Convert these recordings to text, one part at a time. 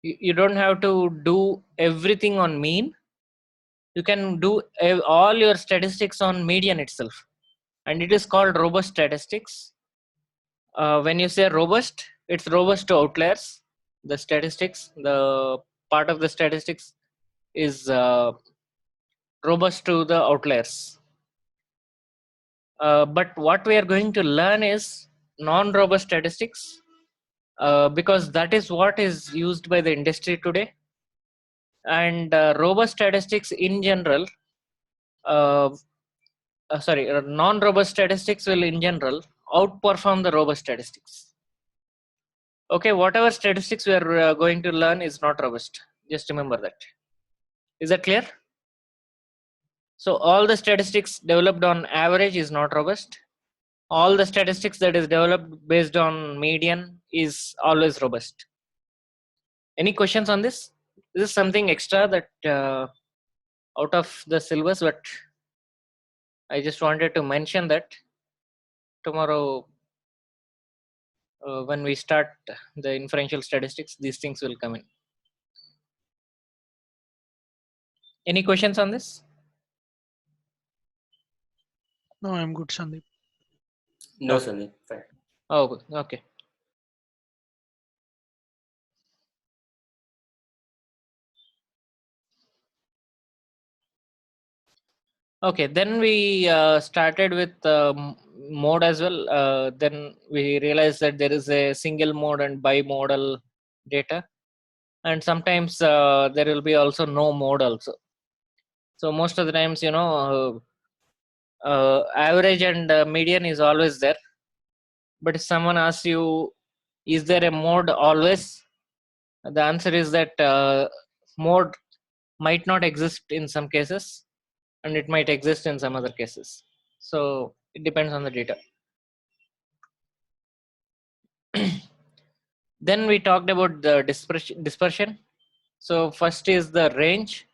You don't have to do everything on mean. You can do all your statistics on median itself, and it is called robust statistics. When you say robust, it's robust to outliers. The statistics, the part of the statistics is robust to the outliers. But what we are going to learn is non-robust statistics, because that is what is used by the industry today. And robust statistics in general, uh, non-robust statistics will in general outperform the robust statistics. Okay, whatever statistics we are going to learn is not robust. Just remember that. Is that clear? So all the statistics developed on average is not robust. All the statistics that is developed based on median is always robust. Any questions on this? This is something extra that out of the syllabus, but I just wanted to mention that tomorrow when we start the inferential statistics, these things will come in. Any questions on this? No, I'm good, Sandeep. No, Sandeep. Fine. Oh, good. Okay. Okay, then we started with mode as well. Then we realized that there is a single mode and bimodal data, and sometimes there will be also no mode also. So most of the times, average and median is always there. But if someone asks you, is there a mode always? The answer is that mode might not exist in some cases, and it might exist in some other cases. So it depends on the data. Then we talked about the dispersion. So first is the range,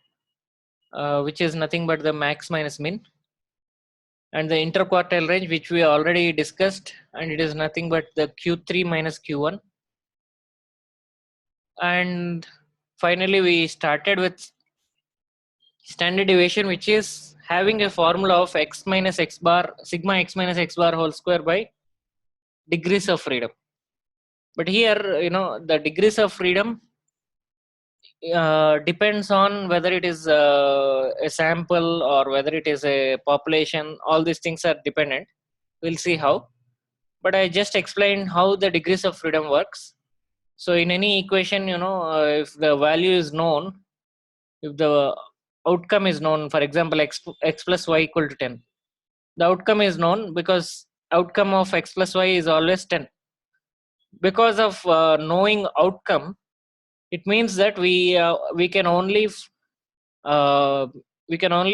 which is nothing but the max minus min, and the interquartile range, which we already discussed, and it is nothing but the Q3 minus Q1. And finally we started with standard deviation, which is having a formula of x minus x bar, sigma x minus x bar whole square by degrees of freedom. But here, the degrees of freedom depends on whether it is a sample or whether it is a population. All these things are dependent. We'll see how. But I just explained how the degrees of freedom works. So in any equation, if the value is known, if the outcome is known, for example, x plus y equal to 10, the outcome is known because outcome of x plus y is always 10. Because of knowing outcome, it means that we can only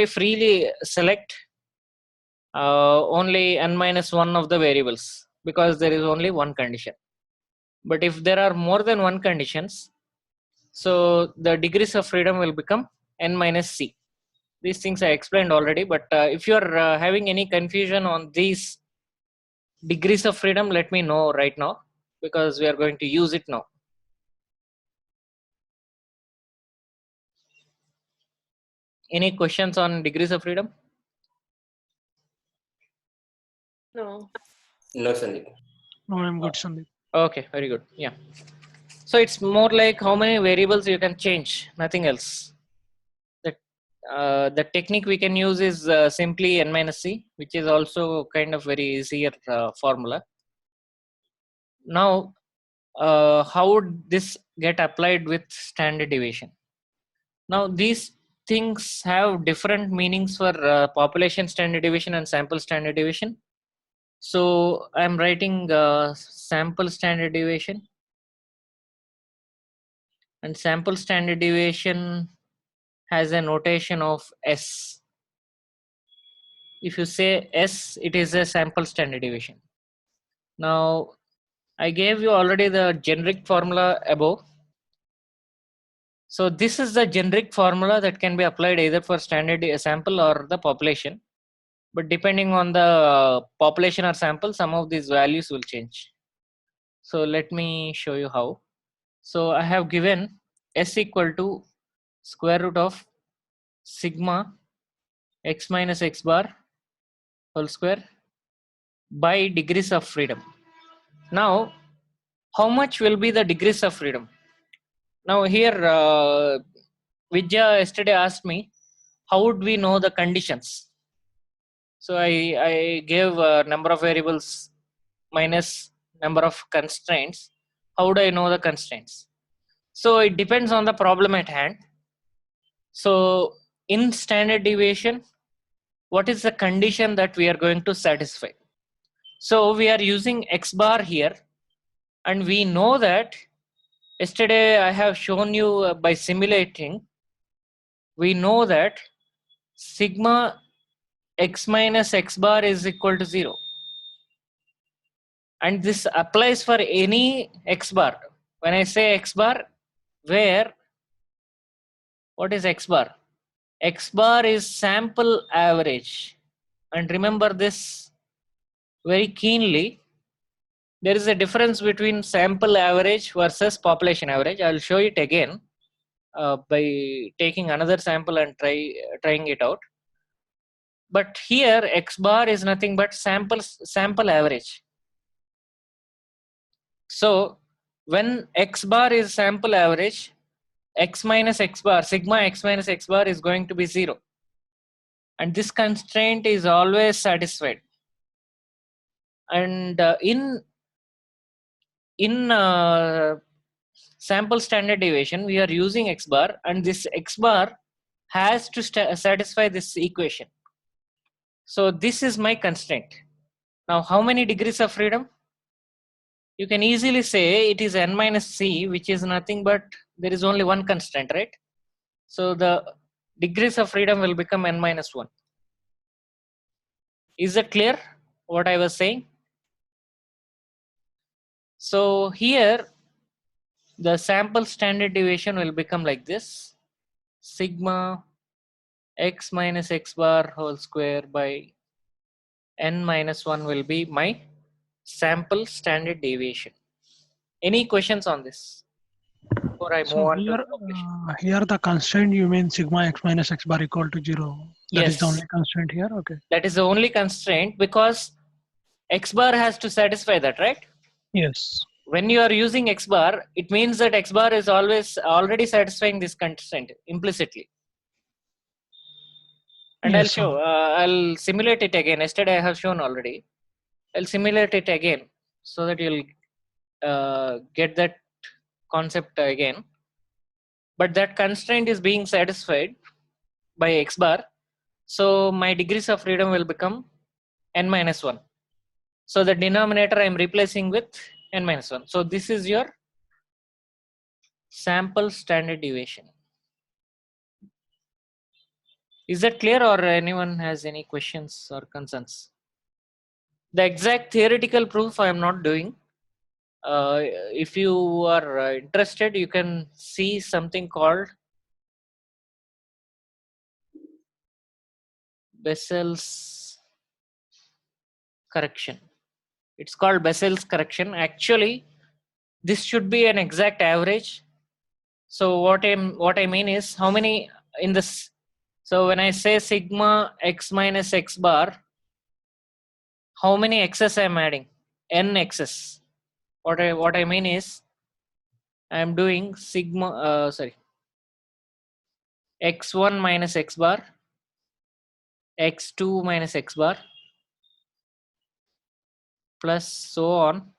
freely select only n minus 1 of the variables, because there is only one condition. But if there are more than one conditions, so the degrees of freedom will become n minus c. These things I explained already, but if you are having any confusion on these degrees of freedom, let me know right now, because we are going to use it now. Any questions on degrees of freedom? No. No, Sandeep. No, I'm good, Sandeep. Okay, very good. Yeah. So it's more like how many variables you can change, nothing else. The technique we can use is simply n minus c, which is also kind of very easier formula. Now, how would this get applied with standard deviation? Now, these things have different meanings for population standard deviation and sample standard deviation. So I'm writing sample standard deviation, and sample standard deviation has a notation of S. If you say S, it is a sample standard deviation. Now, I gave you already the generic formula above. So this is the generic formula that can be applied either for standard sample or the population. But depending on the population or sample, some of these values will change. So let me show you how. So I have given S equal to square root of sigma x minus x bar whole square by degrees of freedom. Now, how much will be the degrees of freedom? Now here, Vidya yesterday asked me, how would we know the conditions? So I gave a number of variables minus number of constraints. How would I know the constraints? So it depends on the problem at hand. So in standard deviation, what is the condition that we are going to satisfy? So we are using x bar here, and we know that yesterday I have shown you by simulating, we know that sigma x minus x bar is equal to 0. And this applies for any x bar. When I say x bar, where, what is x bar? X bar is sample average. And remember this very keenly. There is a difference between sample average versus population average. I'll show it again by taking another sample and trying it out. But here x bar is nothing but sample average. So when x bar is sample average, x minus x bar, sigma x minus x bar is going to be 0. And this constraint is always satisfied. And in sample standard deviation, we are using x bar, and this x bar has to satisfy this equation. So this is my constraint. Now, how many degrees of freedom? You can easily say it is n minus c, which is nothing but there is only one constraint, right? So the degrees of freedom will become n minus 1. Is it clear what I was saying? So here the sample standard deviation will become like this: sigma x minus x bar whole square by n minus 1 will be my sample standard deviation. Any questions on this before I move So on to here, the population? here the constraint you mean sigma x minus x bar equal to 0. That is the Yes, only constraint here. Okay. that is the only constraint, because x bar has to satisfy that, right? Yes. When you are using x bar, it means that x bar is always already satisfying this constraint implicitly. And I'll Yes. show, I'll simulate it again. Yesterday I have shown already. I'll simulate it again so that you'll get that concept again. But that constraint is being satisfied by x bar. So my degrees of freedom will become n minus 1. So the denominator I'm replacing with n minus 1. So this is your sample standard deviation. Is that clear, or anyone has any questions or concerns? The exact theoretical proof I am not doing. If you are interested, you can see something called Bessel's correction. It's called Bessel's correction. Actually, this should be an exact average. So what I mean is, how many in this? So when I say sigma x minus x bar, how many x's I'm adding? N x's. What I mean is, I'm doing sigma x1 minus x bar, x2 minus x bar, plus so on.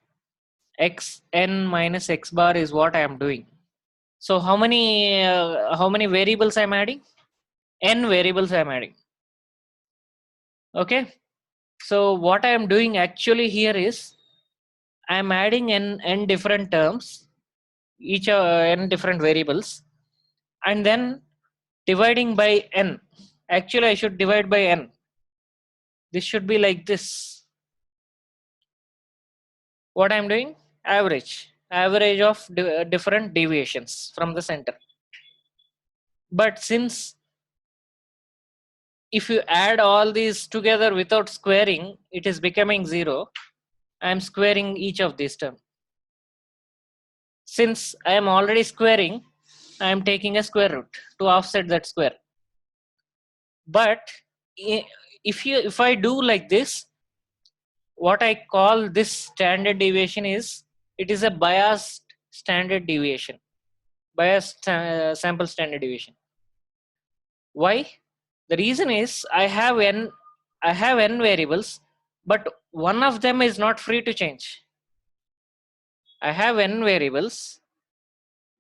Xn minus x bar is what I am doing. So how many variables I'm adding? N variables I'm adding. Okay. So what I am doing actually here is, I am adding n different terms, each n different variables, and then dividing by n. Actually, I should divide by n. This should be like this. What I'm doing? Average of different deviations from the center. But since if you add all these together without squaring, it is becoming 0. I'm squaring each of these terms. Since I am already squaring, I am taking a square root to offset that square. But if I do like this, what I call this standard deviation is, it is a biased standard deviation, biased sample standard deviation. Why? The reason is I have n variables, but one of them is not free to change. I have n variables,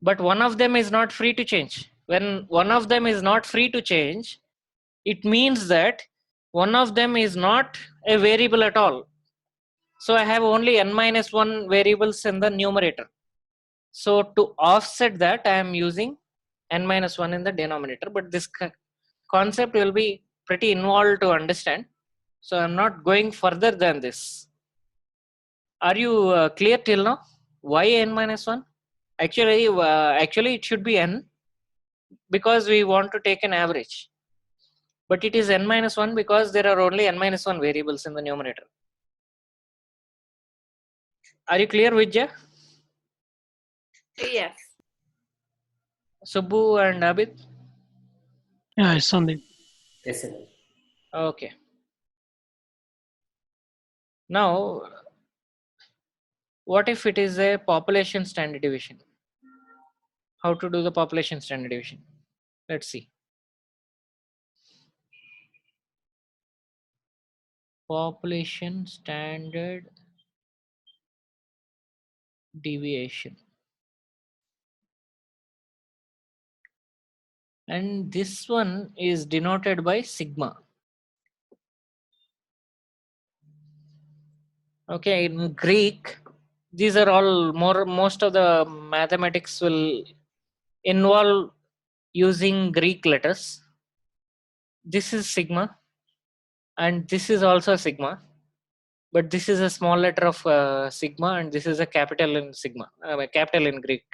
but one of them is not free to change. When one of them is not free to change, it means that one of them is not a variable at all. So I have only n minus 1 variables in the numerator. So to offset that, I am using n minus 1 in the denominator, but this concept will be pretty involved to understand. So I'm not going further than this. Are you clear till now? Why n minus 1? Actually it should be n, because we want to take an average. But it is n minus 1 because there are only n minus 1 variables in the numerator. Are you clear, Vijay? Yes. Subbu and Abid? Yeah, it's Sandeep. Yes, Sandeep. Okay. Now, what if it is a population standard deviation? How to do the population standard deviation? Let's see. Population standard deviation. And this one is denoted by sigma. Okay, in Greek, these are all most of the mathematics will involve using Greek letters. This is sigma, and this is also sigma, but this is a small letter of sigma, and this is a capital in sigma, capital in Greek,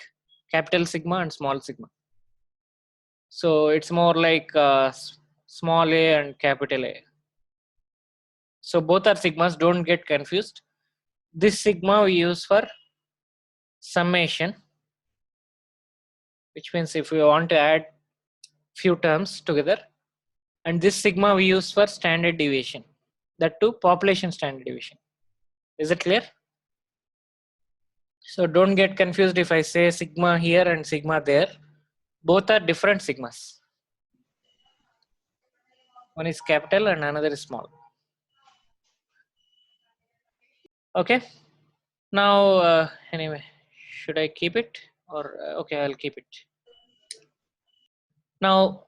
capital sigma and small sigma. So it's more like small a and capital A. So both are sigmas, don't get confused. This sigma we use for summation, which means if we want to add few terms together, and this sigma we use for standard deviation, that too population standard deviation. Is it clear? So don't get confused if I say sigma here and sigma there. Both are different sigmas. One is capital and another is small. Okay. Now, anyway, should I keep it or okay, I'll keep it. Now,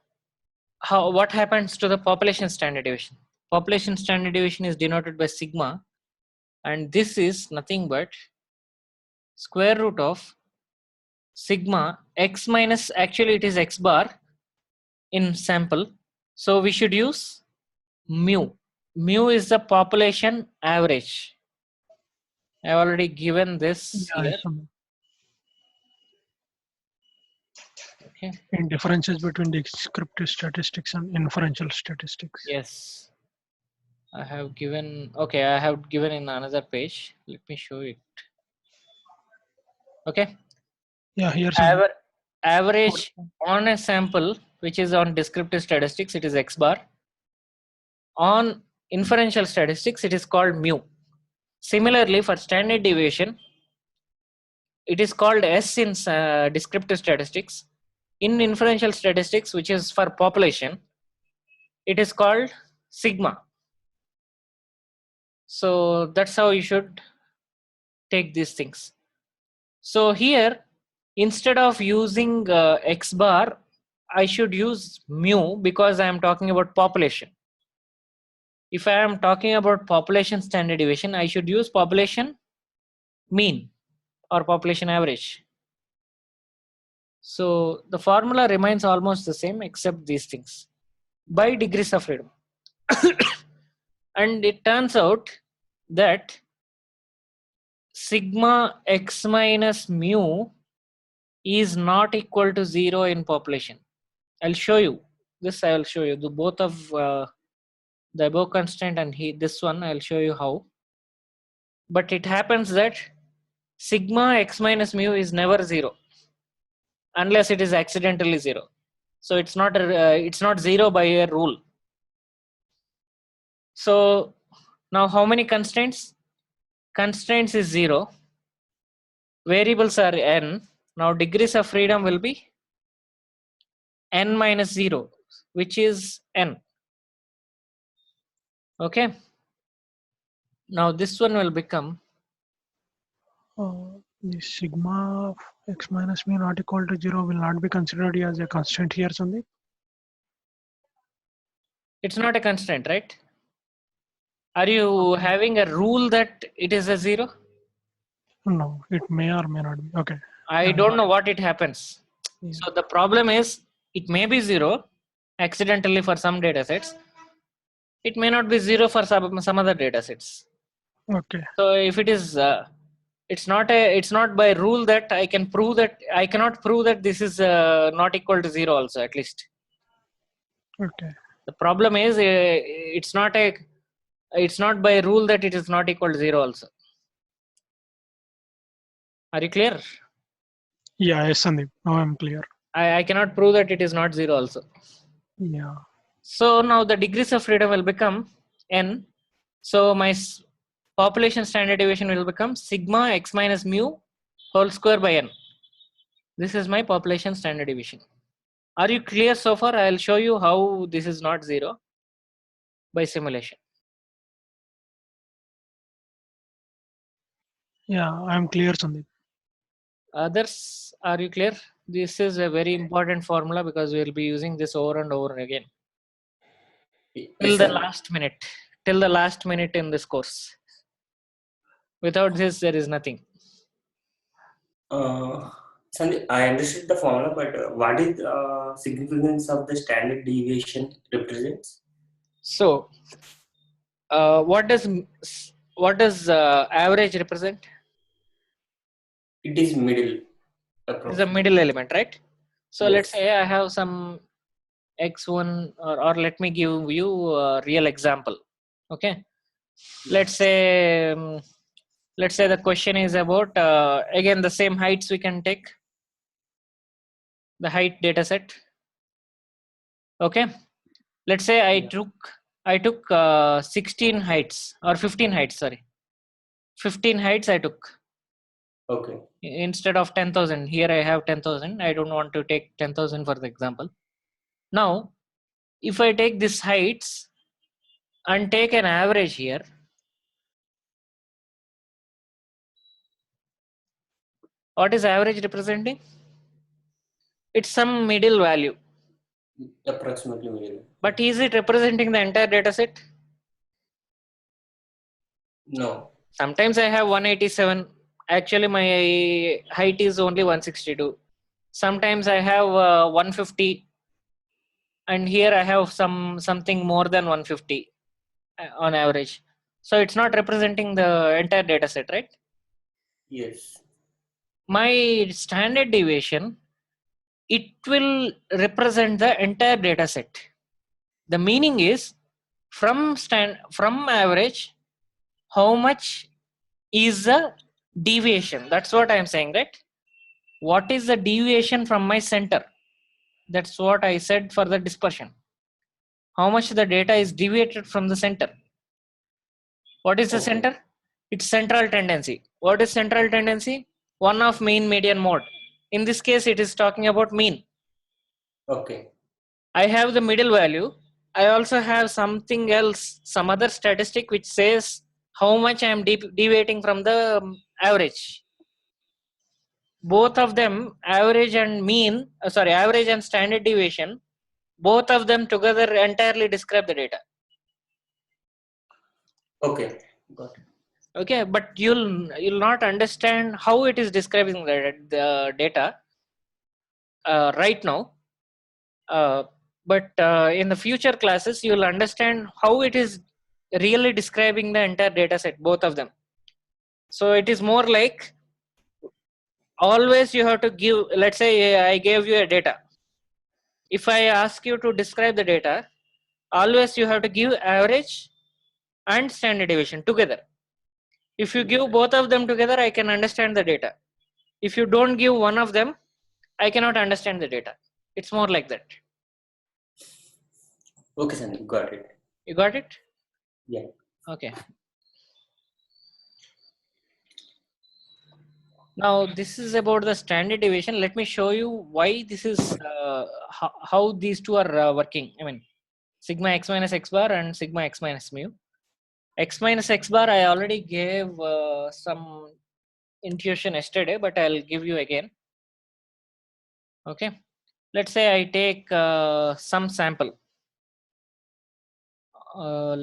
what happens to the population standard deviation? Population standard deviation is denoted by sigma, and this is nothing but square root of sigma x minus, actually it is x bar in sample. So we should use mu. Mu is the population average. I have already given this Yeah, here. it's Sandeep. Okay. In differences between descriptive statistics and inferential statistics. Yes. I have given, okay, I have given in another page. Let me show it. Okay. Yeah, here's Sandeep. Average on a sample, which is on descriptive statistics, it is x bar. On inferential statistics, it is called mu. Similarly, for standard deviation, it is called S in descriptive statistics. In inferential statistics, which is for population, it is called sigma. So that's how you should take these things. So here, instead of using x bar, I should use mu because I am talking about population. If I am talking about population standard deviation, I should use population mean or population average. So the formula remains almost the same except these things by degrees of freedom. And it turns out that sigma x minus mu is not equal to 0 in population. I'll show you this. I will show you the both of the above constraint and this one. I'll show you how. But it happens that sigma x minus mu is never 0. unless it is accidentally 0. So it's not 0 by a rule. So now how many constraints? Constraints is 0. Variables are n. Now degrees of freedom will be n minus 0, which is n. Okay. Now this one will become The sigma of x minus mu not equal to 0 will not be considered as a constant here, Sandeep. it's not a constraint, right? Are you having a rule that it is a 0? No, it may or may not be. Okay. I don't know what it happens. So the problem is it may be 0 accidentally for some data sets. It may not be 0 for some other data sets. Okay. So if it is it's not by rule that I can prove that I cannot prove that this is not equal to 0 also, at least. Okay. The problem is it's not by rule that it is not equal to 0 also. Are you clear? Yeah, yes, Sandeep. Now I'm clear. I cannot prove that it is not 0 also. Yeah. So now the degrees of freedom will become n. So my population standard deviation will become sigma x minus mu whole square by n. This is my population standard deviation. Are you clear so far? I'll show you how this is not 0 by simulation. Yeah, I'm clear, Sandeep. Others, are you clear? This is a very important formula because we will be using this over and over again till Yes, the Sandeep. last minute. Till the last minute in this course. Without this, there is nothing. Sandeep, I understood the formula, but what is significance of the standard deviation represents? So, what does average represent? It is middle It is a approximate. middle element, right? So let's Yes. say I have some x1, or let me give you a real example. Okay, let's say the question is about again the same heights. We can take the height data set. Okay, let's say I took 16 heights or 15 heights, sorry, 15 heights I took. Okay. Instead of 10,000, here I have 10,000. I don't want to take 10,000 for the example. Now if I take this heights and take an average here, what is average representing? It's some middle value. Approximately middle. But is it representing the entire data set? No. Sometimes I have 187. Actually, my height is only 162. Sometimes I have 150, and here I have something more than 150 on average. So it's not representing the entire data set, right? Yes. My standard deviation, it will represent the entire data set. The meaning is from average, how much is the deviation? That's what I am saying, right? What is the deviation from my center? That's what I said for the dispersion. How much the data is deviated from the center? What is the Okay. center? It's central tendency. What is central tendency? One of mean, median, mode. In this case, it is talking about mean. Okay. I have the middle value. I also have something else, some other statistic which says how much I am deviating from the average. Both of them, average and mean, average and standard deviation, both of them together entirely describe the data. Okay. Got it. Okay, but you'll not understand how it is describing the data right now. But in the future classes, you'll understand how it is really describing the entire data set, both of them. So it is more like always you have to give, let's say I gave you a data. If I ask you to describe the data, always you have to give average and standard deviation together. If you give both of them together, I can understand the data. If you don't give one of them, I cannot understand the data. It's more like that. Okay, Sandeep, got it. You got it? Yeah. Okay. Now this is about the standard deviation. Let me show you why this is, how these two are working. I mean, sigma x minus x bar and sigma x minus mu. X minus x bar I already gave some intuition yesterday, but I'll give you again. Okay. Let's say I take some sample.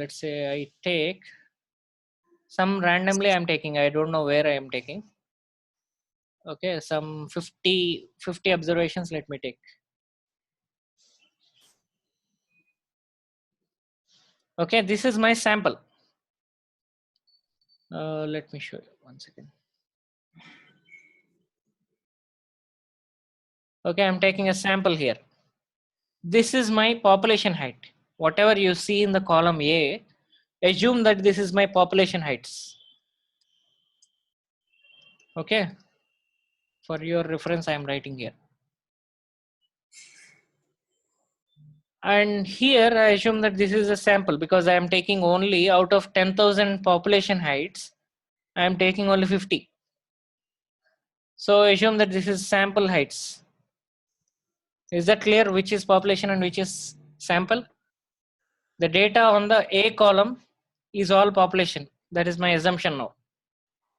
Let's say I take some randomly I'm taking. I don't know where I am taking. Okay, some 50 observations let me take. Okay, this is my sample. Let me show you 1 second. Okay, I'm taking a sample here. This is my population height. Whatever you see in the column A, assume that this is my population heights. Okay, for your reference I am writing here. And here I assume that this is a sample because I am taking only out of 10,000 population heights, I am taking only 50. So assume that this is sample heights. Is that clear which is population and which is sample? The data on the A column is all population. That is my assumption now.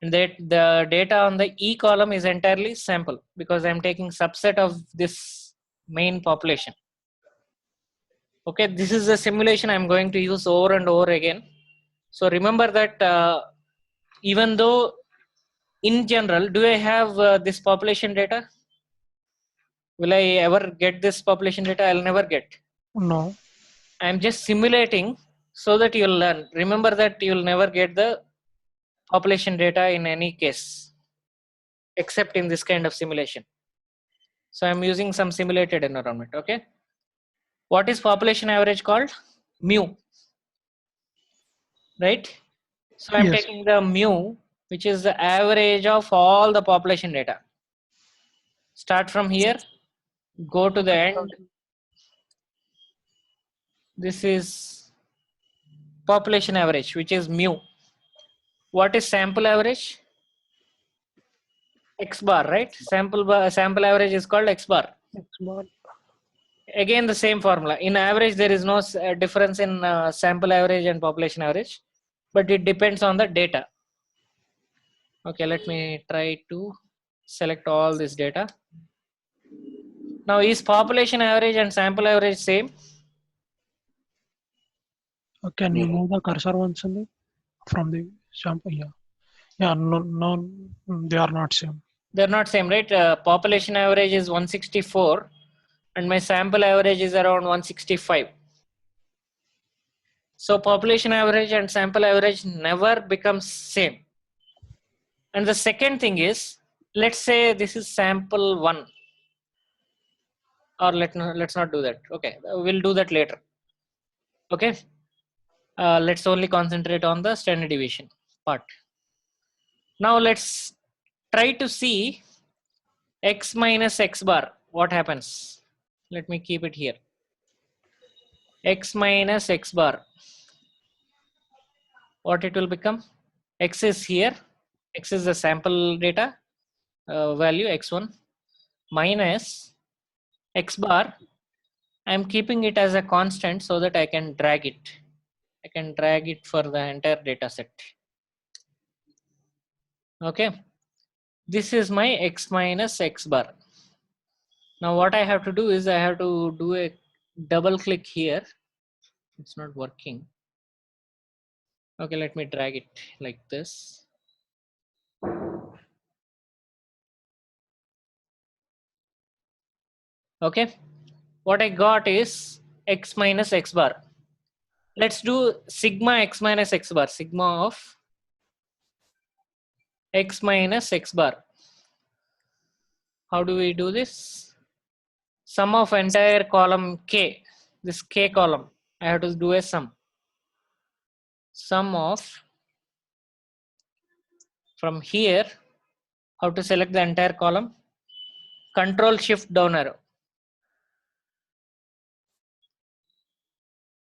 And that the data on the E column is entirely sample because I'm taking subset of this main population. Okay, this is the simulation I'm going to use over and over again. So remember that even though in general, do I have this population data? Will I ever get this population data? I'll never get. No. I'm just simulating so that you'll learn. Remember that you'll never get the population data in any case, except in this kind of simulation. So I'm using some simulated environment. Okay. What is population average called? Mu. Right? So I'm Yes. taking the mu, which is the average of all the population data. Start from here, go to the end. This is population average, which is mu. What is sample average? X bar, right? Sample average is called X bar. X bar. Again, the same formula. In average, there is no difference in sample average and population average, but it depends on the data. Okay, let me try to select all this data. Now, is population average and sample average same? Can you No. move the cursor once in from the sample? Yeah. Yeah. No. They are not same. They're not same, right? Population average is 164 and my sample average is around 165. So population average and sample average never becomes same. And the second thing is, let's say this is sample 1, or let's not do that. Okay, we'll do that later. Okay, let's only concentrate on the standard deviation part. Now let's try to see x minus x bar. What happens? Let me keep it here. X minus x bar. What it will become? X is here. X is the sample data value x1 minus x bar. I'm keeping it as a constant so that I can drag it. I can drag it for the entire data set. Okay. This is my x minus x bar. Now what I have to do is I have to do a double click here. It's not working. Okay, let me drag it like this. Okay. What I got is x minus x bar. Let's do sigma x minus x bar. Sigma of x minus x bar. How do we do this? Sum of entire column K, this K column, I have to do a sum. Sum of, from here, how to select the entire column? Control shift down arrow.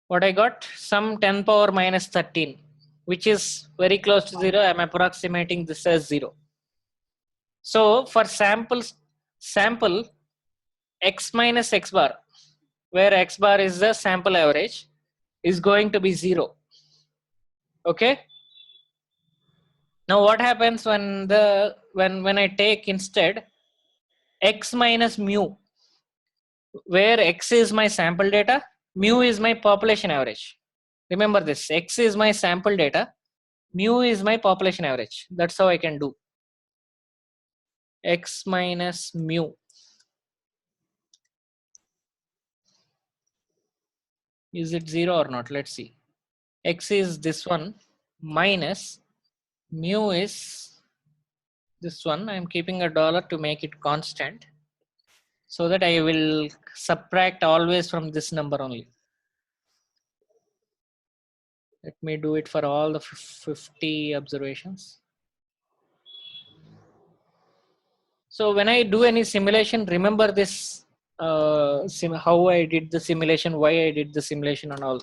What I got? Some 10 power minus 13, which is very close to 0. I'm approximating this as 0. So for sample x minus x bar, where x bar is the sample average, is going to be 0. Okay. Now what happens when I take instead x minus mu, where x is my sample data, mu is my population average. Remember this, x is my sample data, mu is my population average. That's how I can do x minus mu. Is it 0 or not? Let's see. X is this one minus mu is this one. I'm keeping a dollar to make it constant, so that I will subtract always from this number only. Let me do it for all the 50 observations. So when I do any simulation, remember this, how I did the simulation, why I did the simulation and all.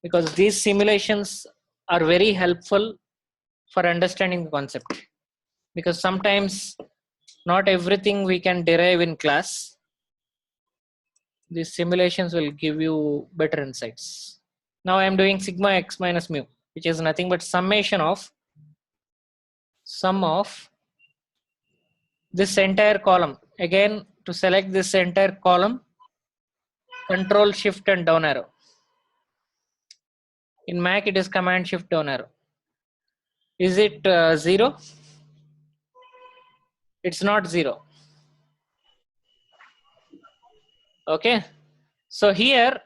Because these simulations are very helpful for understanding the concept. Because sometimes not everything we can derive in class. These simulations will give you better insights. Now I am doing sigma x minus mu, which is nothing but summation of sum of this entire column. Again, to select this entire column, control shift and down arrow. In Mac it is command shift down arrow. Is it 0? It's not 0. Okay, so here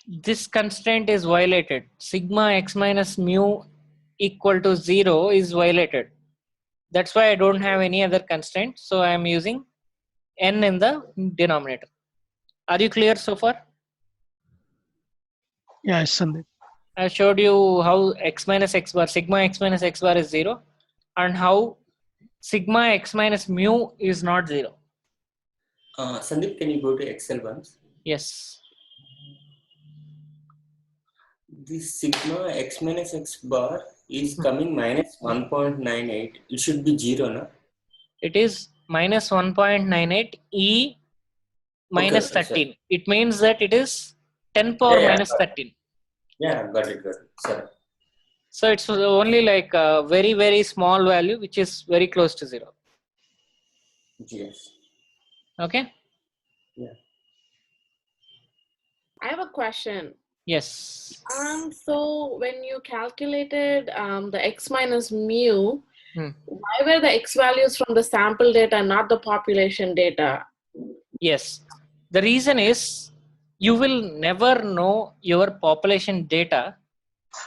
this constraint is violated. Sigma x minus mu equal to 0 is violated. That's why I don't have any other constraint. So I am using n in the denominator. Are you clear so far? Yes, Sandeep. I showed you how x minus x bar, sigma x minus x bar is 0, and how sigma x minus mu is not 0. Sandeep, can you go to Excel once? Yes. This sigma x minus x bar is coming minus 1.98. It should be 0, no? It is minus 1.98 e minus Okay, 13. sorry. It means that it is 10 power Yeah, minus 13. Yeah, got it. Sorry. So it's only like a very, very small value, which is very close to 0. Yes. Okay. Yeah. I have a question. Yes. So when you calculated the x minus mu, Hmm. why were the x values from the sample data, not the population data? Yes. The reason is you will never know your population data,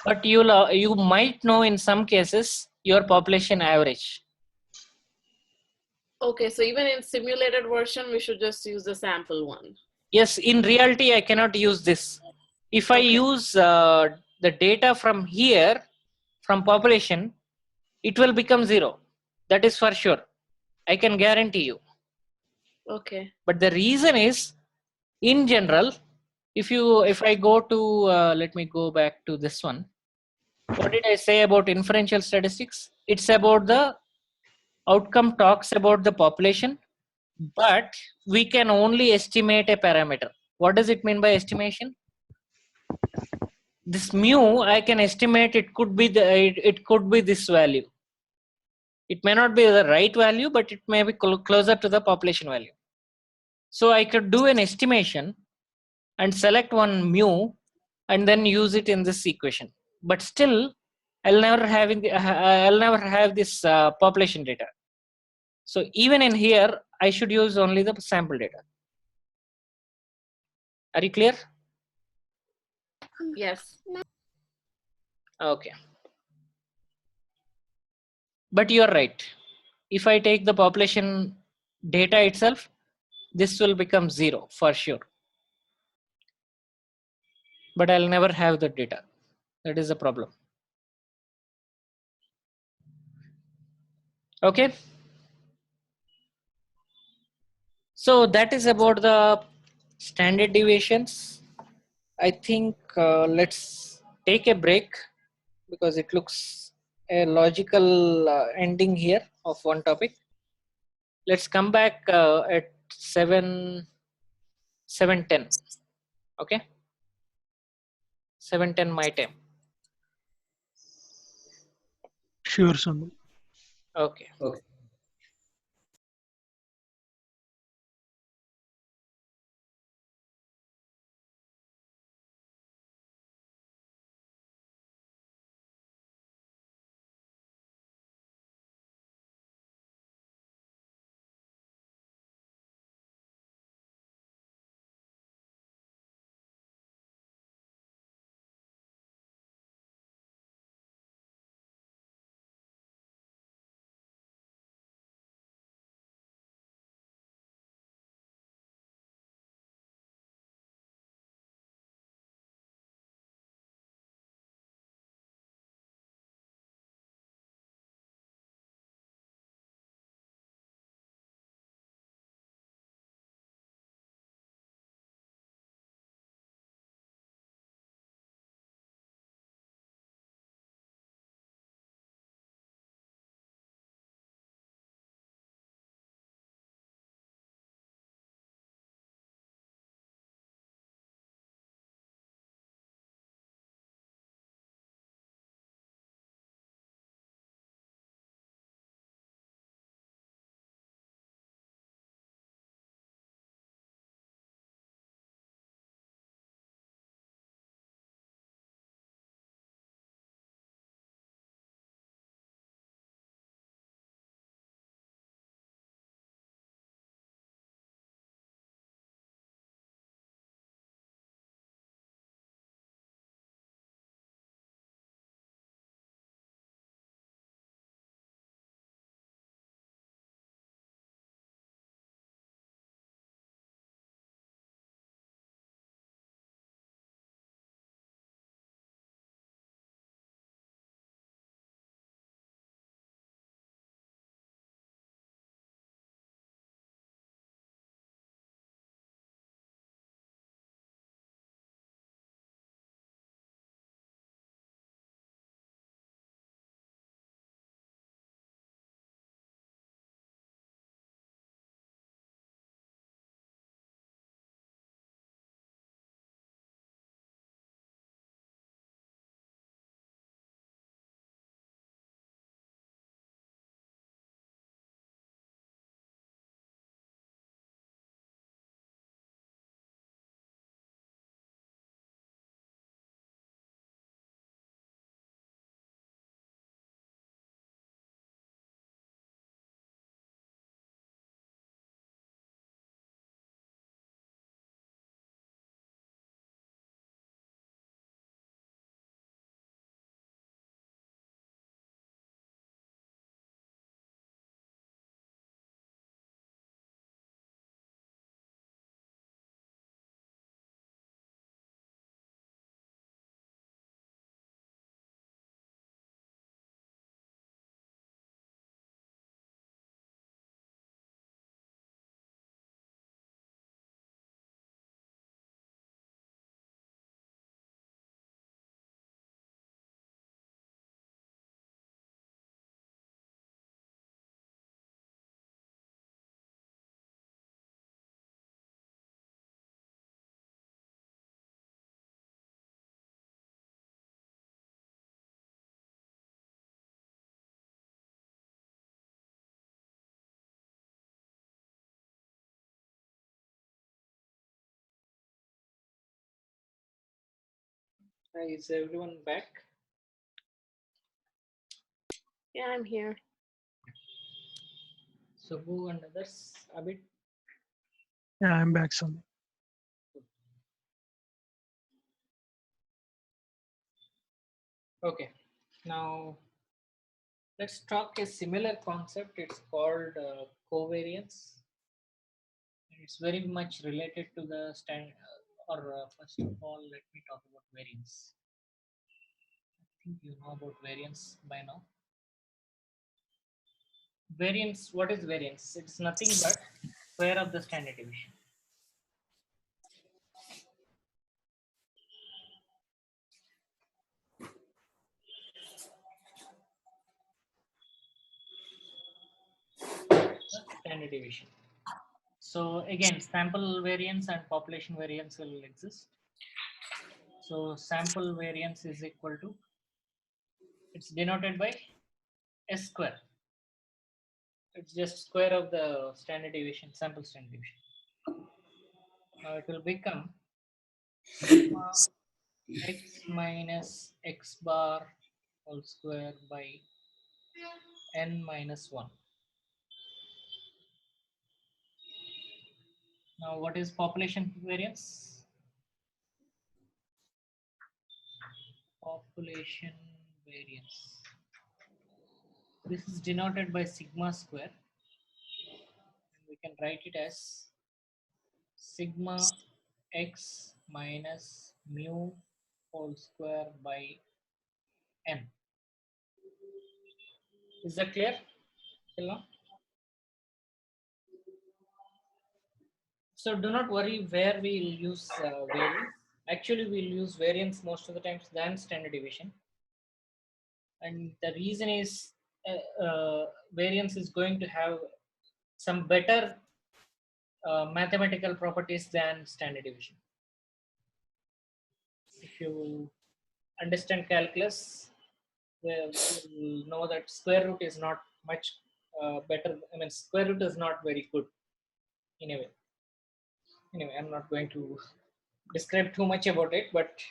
but you might know in some cases your population average. Okay, so even in simulated version, we should just use the sample one. Yes, in reality, I cannot use this. If I use the data from here, from population, it will become 0. That is for sure. I can guarantee you. Okay. But the reason is, in general, if I go to, let me go back to this one. What did I say about inferential statistics? It's about the outcome talks about the population, but we can only estimate a parameter. What does it mean by estimation? This mu, I can estimate it could be it could be this value. It may not be the right value, but it may be closer to the population value. So I could do an estimation and select one mu and then use it in this equation. But still, I'll never have this population data. So even in here, I should use only the sample data. Are you clear? Yes. Okay. But you are right. If I take the population data itself, this will become 0 for sure. But I'll never have the data. That is the problem. Okay. So that is about the standard deviations. I think let's take a break because it looks a logical ending here of one topic. Let's come back at 7:10. Okay, 7:10 my time. Sure, Sonu. Okay. Okay. Is everyone back? Yeah, I'm here. Subbu and others a bit. Yeah, I'm back, Sonu. Okay. Now let's talk a similar concept. It's called covariance. It's very much related to the stand. First of all, let me talk about variance. I think you know about variance by now. Variance, what is variance? It's nothing but square of the standard deviation. Standard deviation. So again, sample variance and population variance will exist. So sample variance is equal to, it's denoted by S square. It's just square of the standard deviation, sample standard deviation. Now it will become sigma x minus x bar whole square by n minus 1. Now what is population variance? Population variance. This is denoted by sigma square. We can write it as sigma x minus mu whole square by n. Is that clear till now? So do not worry where we will use variance. Actually, we'll use variance most of the times than standard deviation. And the reason is variance is going to have some better mathematical properties than standard deviation. If you understand calculus, you'll know that square root is not much better. I mean, square root is not very good in a way. Anyway, I'm not going to describe too much about it, but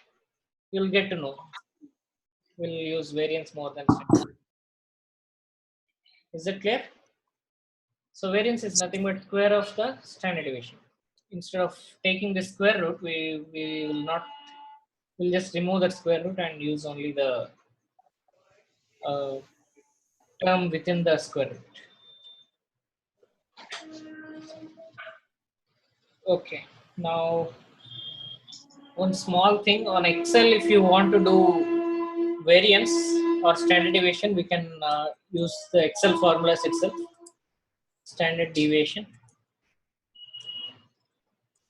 you'll get to know. We'll use variance more than standard. Is that clear? So variance is nothing but square of the standard deviation. Instead of taking the square root, we'll just remove that square root and use only the term within the square root. Okay, now one small thing on Excel, if you want to do variance or standard deviation, we can use the Excel formulas itself. Standard deviation.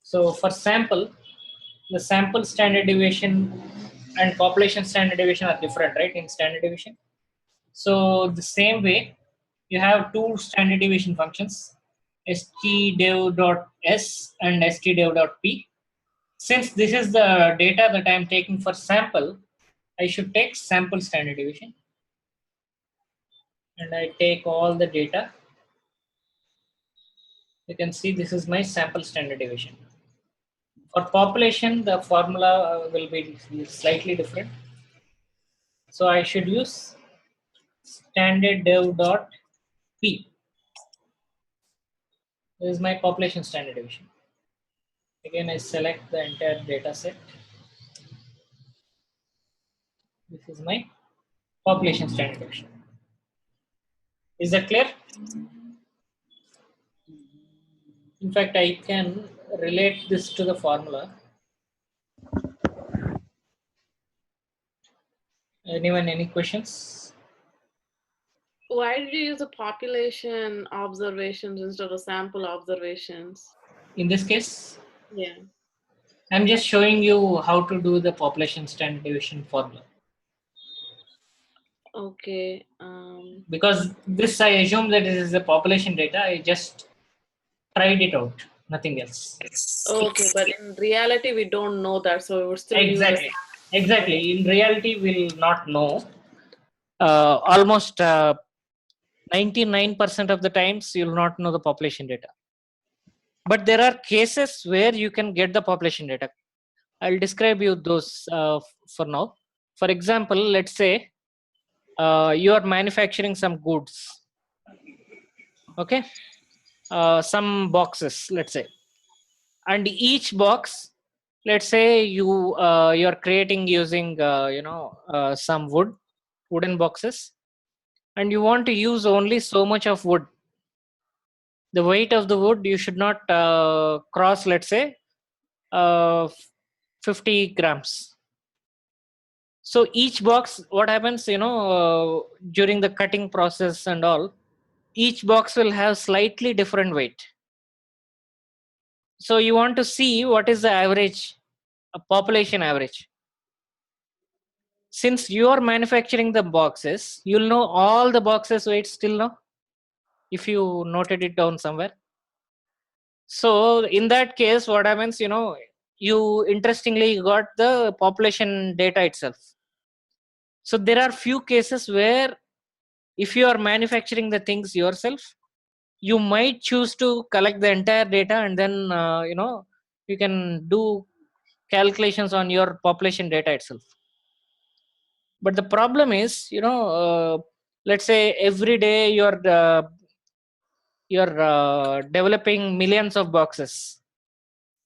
So for sample, the sample standard deviation and population standard deviation are different, right? In standard deviation. So the same way, you have two standard deviation functions, stdev.s and stdev.p. Since this is the data that I am taking for sample, I should take sample standard deviation. And I take all the data. You can see this is my sample standard deviation. For population, the formula will be slightly different. So I should use standard dev.p. This is my population standard deviation. Again, I select the entire data set. This is my population standard deviation. Is that clear? In fact, I can relate this to the formula. Anyone, any questions? Why did you use the population observations instead of sample observations? In this case, Yeah. I'm just showing you how to do the population standard deviation formula. Okay. Because this, I assume that this is the population data. I just tried it out, nothing else. Okay, but in reality, we don't know that, so we would still use Exactly. Exactly. In reality, we'll not know. Almost 99% of the times, you'll not know the population data. But there are cases where you can get the population data. I'll describe you those for now. For example, let's say you are manufacturing some goods. Okay. Some boxes, let's say. And each box, let's say you're creating using some wooden boxes, and you want to use only so much of wood. The weight of the wood you should not cross, let's say 50 grams. So each box, what happens, during the cutting process and all, each box will have slightly different weight. So you want to see what is the average, a population average. Since you are manufacturing the boxes, you'll know all the boxes weights still now, if you noted it down somewhere. So in that case, what happens, you interestingly got the population data itself. So there are few cases where if you are manufacturing the things yourself, you might choose to collect the entire data and then you can do calculations on your population data itself. But the problem is, let's say every day you're developing millions of boxes.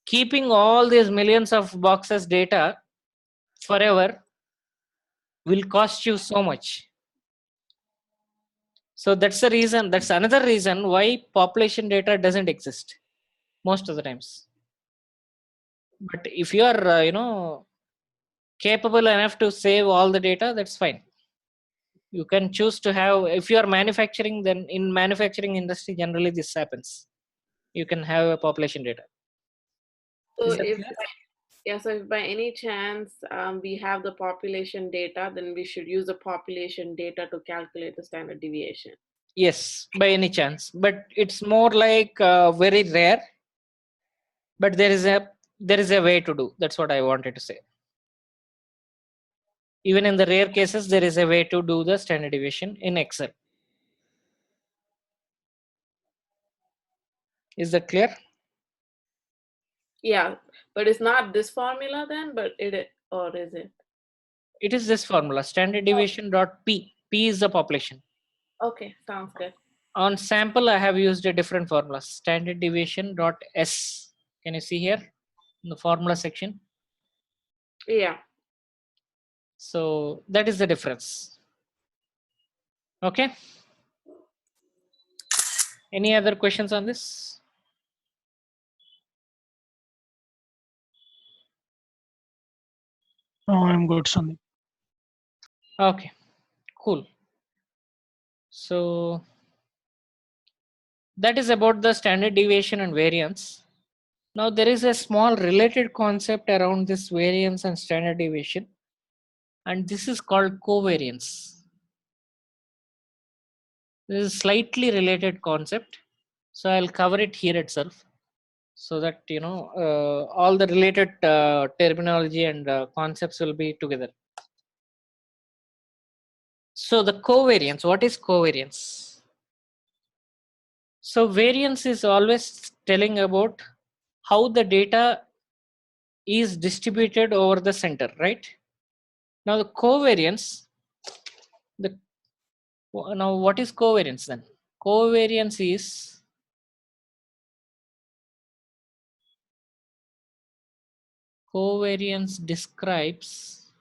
Keeping all these millions of boxes data forever will cost you so much. So that's another reason why population data doesn't exist most of the times. But if you are capable enough to save all the data, that's fine. You can choose to have, if you are manufacturing, then in manufacturing industry generally this happens. You can have a population data. So Is that if clear? so if by any chance we have the population data, then we should use the population data to calculate the standard deviation. Yes, by any chance, but it's more like very rare. But there is a way to do. That's what I wanted to say. Even in the rare cases, there is a way to do the standard deviation in Excel. Is that clear? Yeah, but it's not this formula then, but or is it? It is this formula, standard deviation dot p. P is the population. Okay, sounds good. On sample, I have used a different formula, standard deviation dot s. Can you see here in the formula section? Yeah. So that is the difference. Okay. Any other questions on this? No, I'm good, Sandeep. Okay, cool. So that is about the standard deviation and variance. Now there is a small related concept around this variance and standard deviation, and this is called covariance. This is a slightly related concept, so I'll cover it here itself, so that all the related terminology and concepts will be together. So the covariance, what is covariance? So variance is always telling about how the data is distributed over the center, right? Now the covariance, now what is covariance then? Covariance describes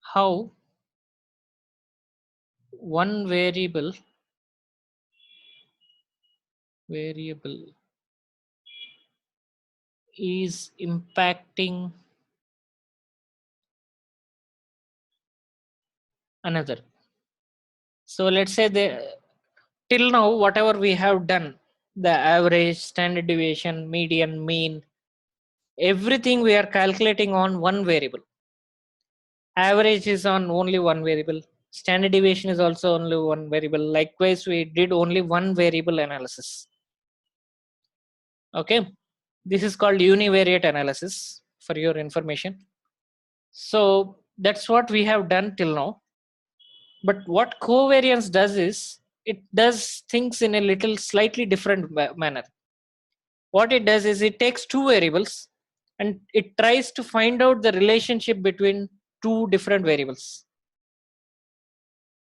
how one variable is impacting another. So let's say till now whatever we have done, the average, standard deviation, median, mean, everything we are calculating on one variable. Average is on only one variable. Standard deviation is also only one variable. Likewise, we did only one variable analysis. Okay, this is called univariate analysis for your information. So that's what we have done till now. But what covariance does is it does things in a little slightly different manner. What it does is it takes two variables and it tries to find out the relationship between two different variables.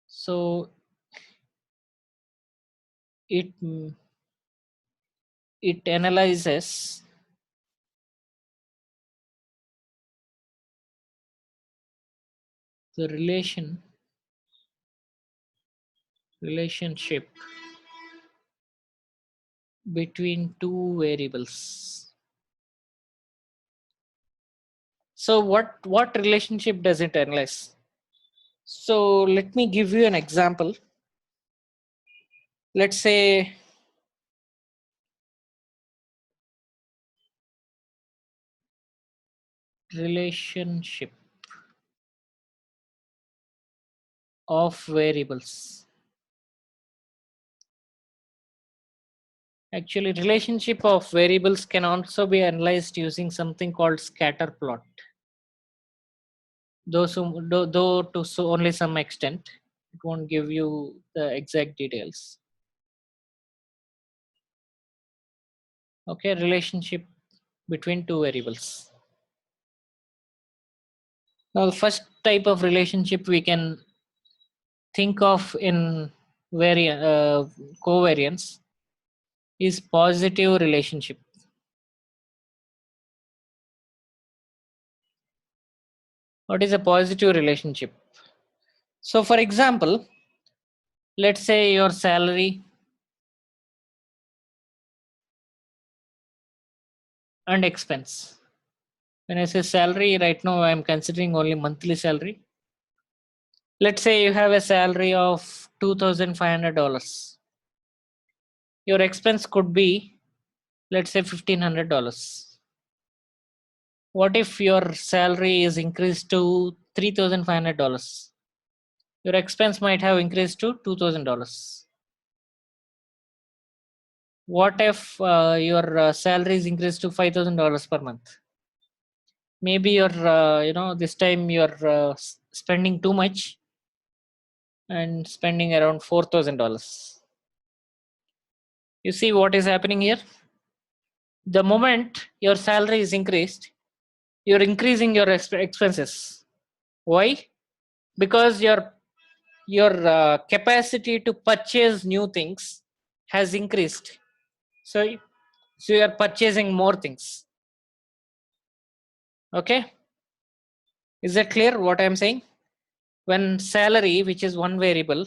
So it analyzes the relationship between two variables. So what relationship does it analyze? So let me give you an example. let's say relationship of variables. Actually, relationship of variables can also be analyzed using something called scatter plot. Though to only some extent, it won't give you the exact details. Okay, relationship between two variables. Now, the first type of relationship we can think of in covariance is positive relationship. What is a positive relationship? So, for example, let's say your salary and expense. When I say salary, right now I'm considering only monthly salary. Let's say you have a salary of $2,500. Your expense could be, let's say, $1,500. What if your salary is increased to $3,500? Your expense might have increased to $2,000. What if your salary is increased to $5,000 per month? Maybe you're, this time you're spending too much and spending around $4,000. You see what is happening here? The moment your salary is increased, you're increasing your expenses. Why? Because your capacity to purchase new things has increased. So you are purchasing more things. Okay, is that clear what I'm saying? When salary, which is one variable,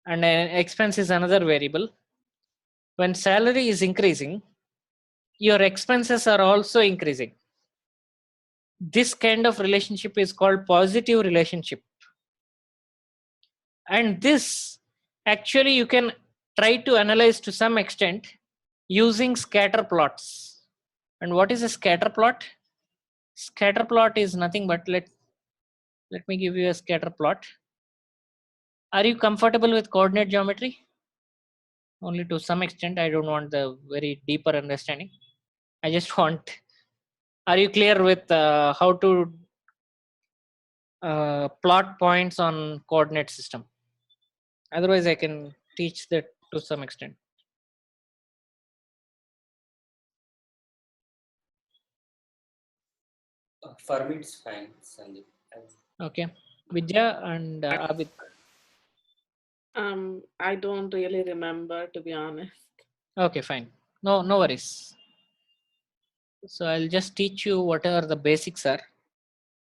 and expense is another variable, when salary is increasing, your expenses are also increasing. This kind of relationship is called positive relationship. And this actually you can try to analyze to some extent using scatter plots. And what is a scatter plot? Scatter plot is nothing but let me give you a scatter plot. Are you comfortable with coordinate geometry? Only to some extent. I don't want the very deeper understanding. I just want, are you clear with how to plot points on coordinate system? Otherwise I can teach that to some extent. For me, it's fine, Sandeep. Okay, Vidya and Abid. I don't really remember, to be honest. Okay, fine. No worries. So I'll just teach you whatever the basics are.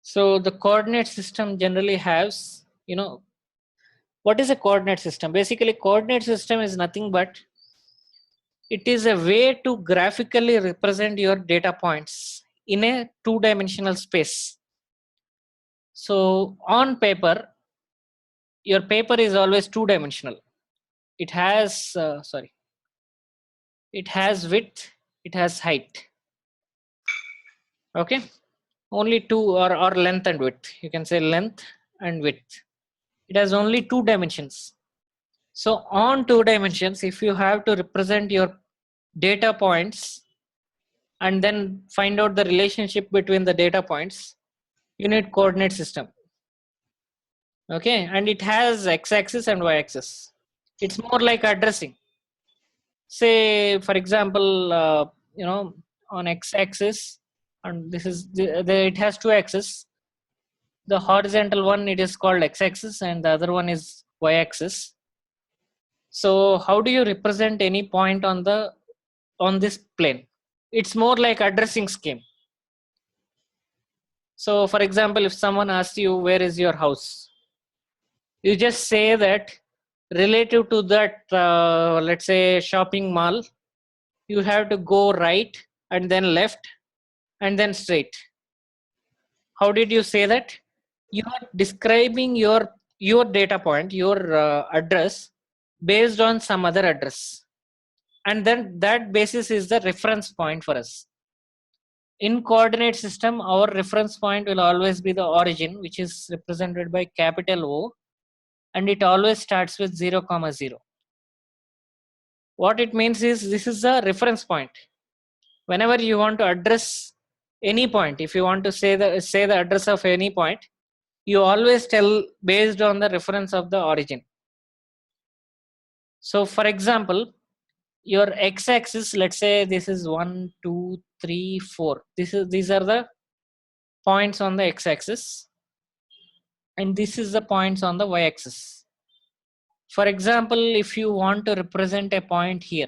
So the coordinate system generally has, what is a coordinate system? Basically, coordinate system is nothing but it is a way to graphically represent your data points in a two-dimensional space. So on paper, your paper is always two-dimensional. It has, it has width, it has height. Okay, only two, or length and width. You can say length and width. It has only two dimensions. So on two dimensions, if you have to represent your data points and then find out the relationship between the data points, you need coordinate system. Okay, and it has x-axis and y-axis. It's more like addressing. Say for example, on x-axis, and this is it has two axes. The horizontal one, it is called x-axis, and the other one is y-axis. So how do you represent any point on this plane? It's more like addressing scheme. So for example, if someone asks you where is your house, you just say that relative to that let's say shopping mall, you have to go right and then left and then straight. How did you say that? You are describing your data point, your address based on some other address, and then that basis is the reference point for us. In coordinate system, our reference point will always be the origin, which is represented by capital O, and it always starts with 0, 0. What it means is this is the reference point. Whenever you want to address any point, if you want to say the address of any point, you always tell based on the reference of the origin. So for example, your x-axis, let's say this is 1, 2, 3, 4. These are the points on the x-axis, and this is the points on the y-axis. For example, if you want to represent a point here,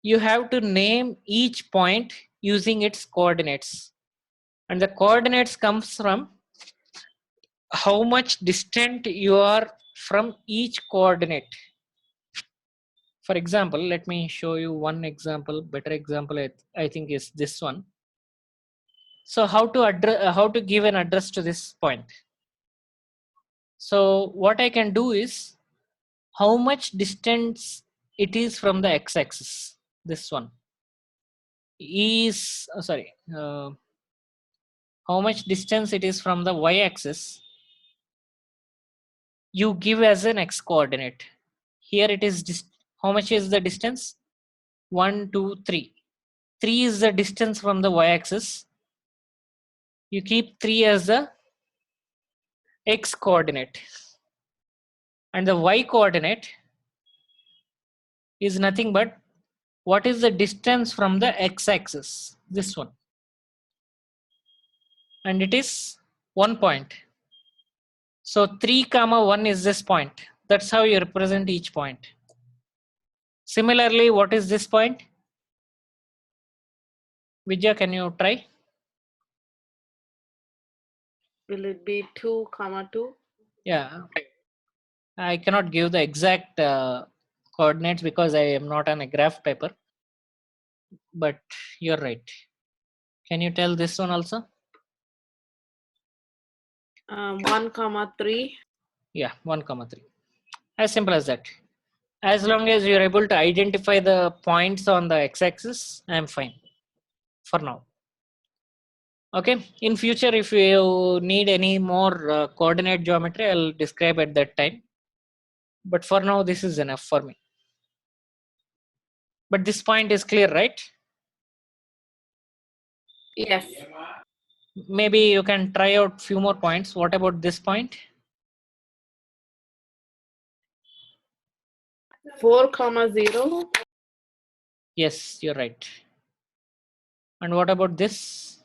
you have to name each point using its coordinates, and the coordinates comes from how much distant you are from each coordinate. For example, let me show you one example. Better example I think is this one. So how to give an address to this point? So what I can do is how much distance it is from the x-axis. This one is how much distance it is from the y-axis. You give as an x coordinate. Here it is how much is the distance? 1, 2, 3. 3 is the distance from the y-axis. You keep 3 as the x coordinate, and the y coordinate is nothing but what is the distance from the x-axis, this one, and it is 1 point. So 3, 1 is this point. That's how you represent each point. Similarly, what is this point? Vijaya, can you try? Will it be 2, 2? Yeah, I cannot give the exact coordinates because I am not on a graph paper, but you're right. Can you tell this one also? 1, 3. Yeah, 1, 3. As simple as that. As long as you're able to identify the points on the x-axis, I'm fine for now. Okay, in future, if you need any more coordinate geometry, I'll describe at that time. But for now, this is enough for me. But this point is clear, right? Yes. Maybe you can try out few more points. What about this point? 4, 0. Yes, you're right. And what about this?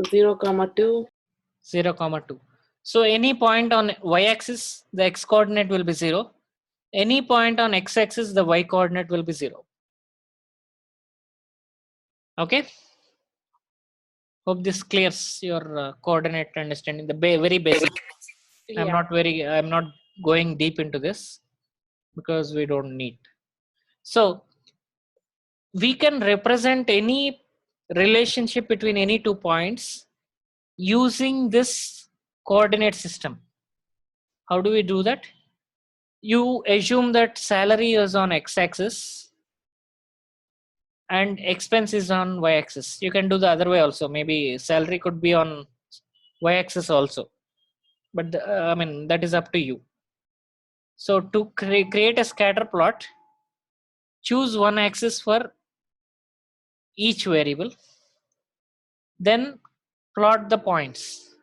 0, 2. 0, 2. So any point on y-axis, the x coordinate will be 0. Any point on x-axis, the y coordinate will be 0. Okay. Hope this clears your coordinate understanding. The very basic. Yeah. I'm not going deep into this because we don't need. So we can represent any relationship between any 2 points using this coordinate system. How do we do that? You assume that salary is on x-axis and expense is on y-axis. You can do the other way also. Maybe salary could be on y-axis also, but I mean that is up to you. So to create a scatter plot, choose one axis for each variable, then plot the points.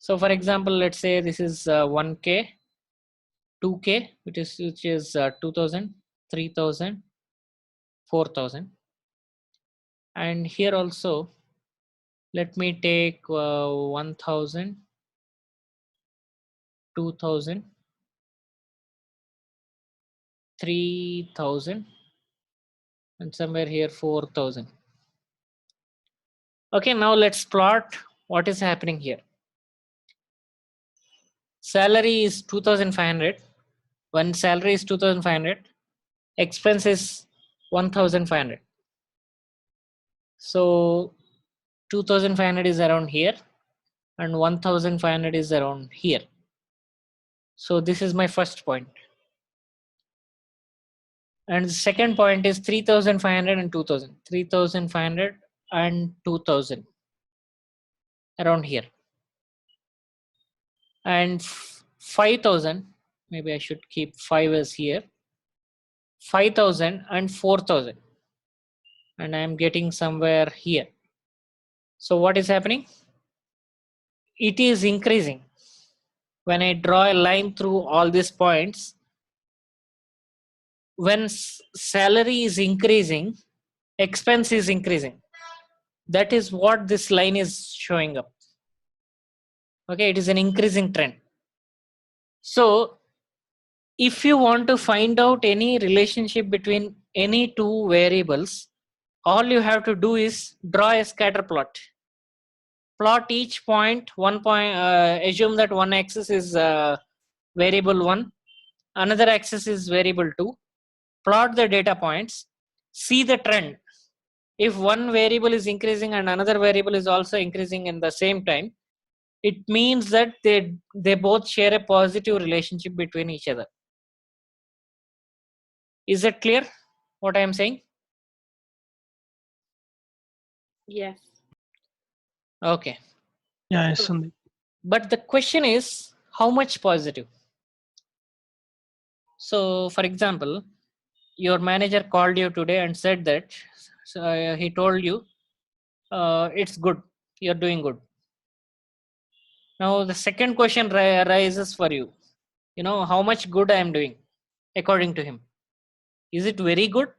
So for example, let's say this is 1k, 2k, which is 2000, 3000, 4000, and here also let me take 1000, 2000, 3000, and somewhere here 4000. Okay, now let's plot what is happening here. Salary is 2500. When salary is 2500, expense is 1500. So 2500 is around here and 1500 is around here. So this is my first point. And the second point is 3,500 and 2,000. 3,500 and 2,000. Around here. And 5,000, maybe I should keep 5 as here. 5,000 and 4,000. And I am getting somewhere here. So what is happening? It is increasing. When I draw a line through all these points, when salary is increasing, expense is increasing. That is what this line is showing up. Okay, it is an increasing trend. So if you want to find out any relationship between any two variables, all you have to do is draw a scatter plot. Plot each point, assume that one axis is variable 1, another axis is variable 2. Plot the data points, see the trend. If one variable is increasing and another variable is also increasing in the same time, it means that they both share a positive relationship between each other. Is it clear what I am saying? Yes. Okay. Yeah, yes, Sandeep. But the question is, how much positive? So, for example, your manager called you today and said that he told you it's good, you're doing good. Now, the second question arises for you. You know, how much good I am doing according to him? Is it very good?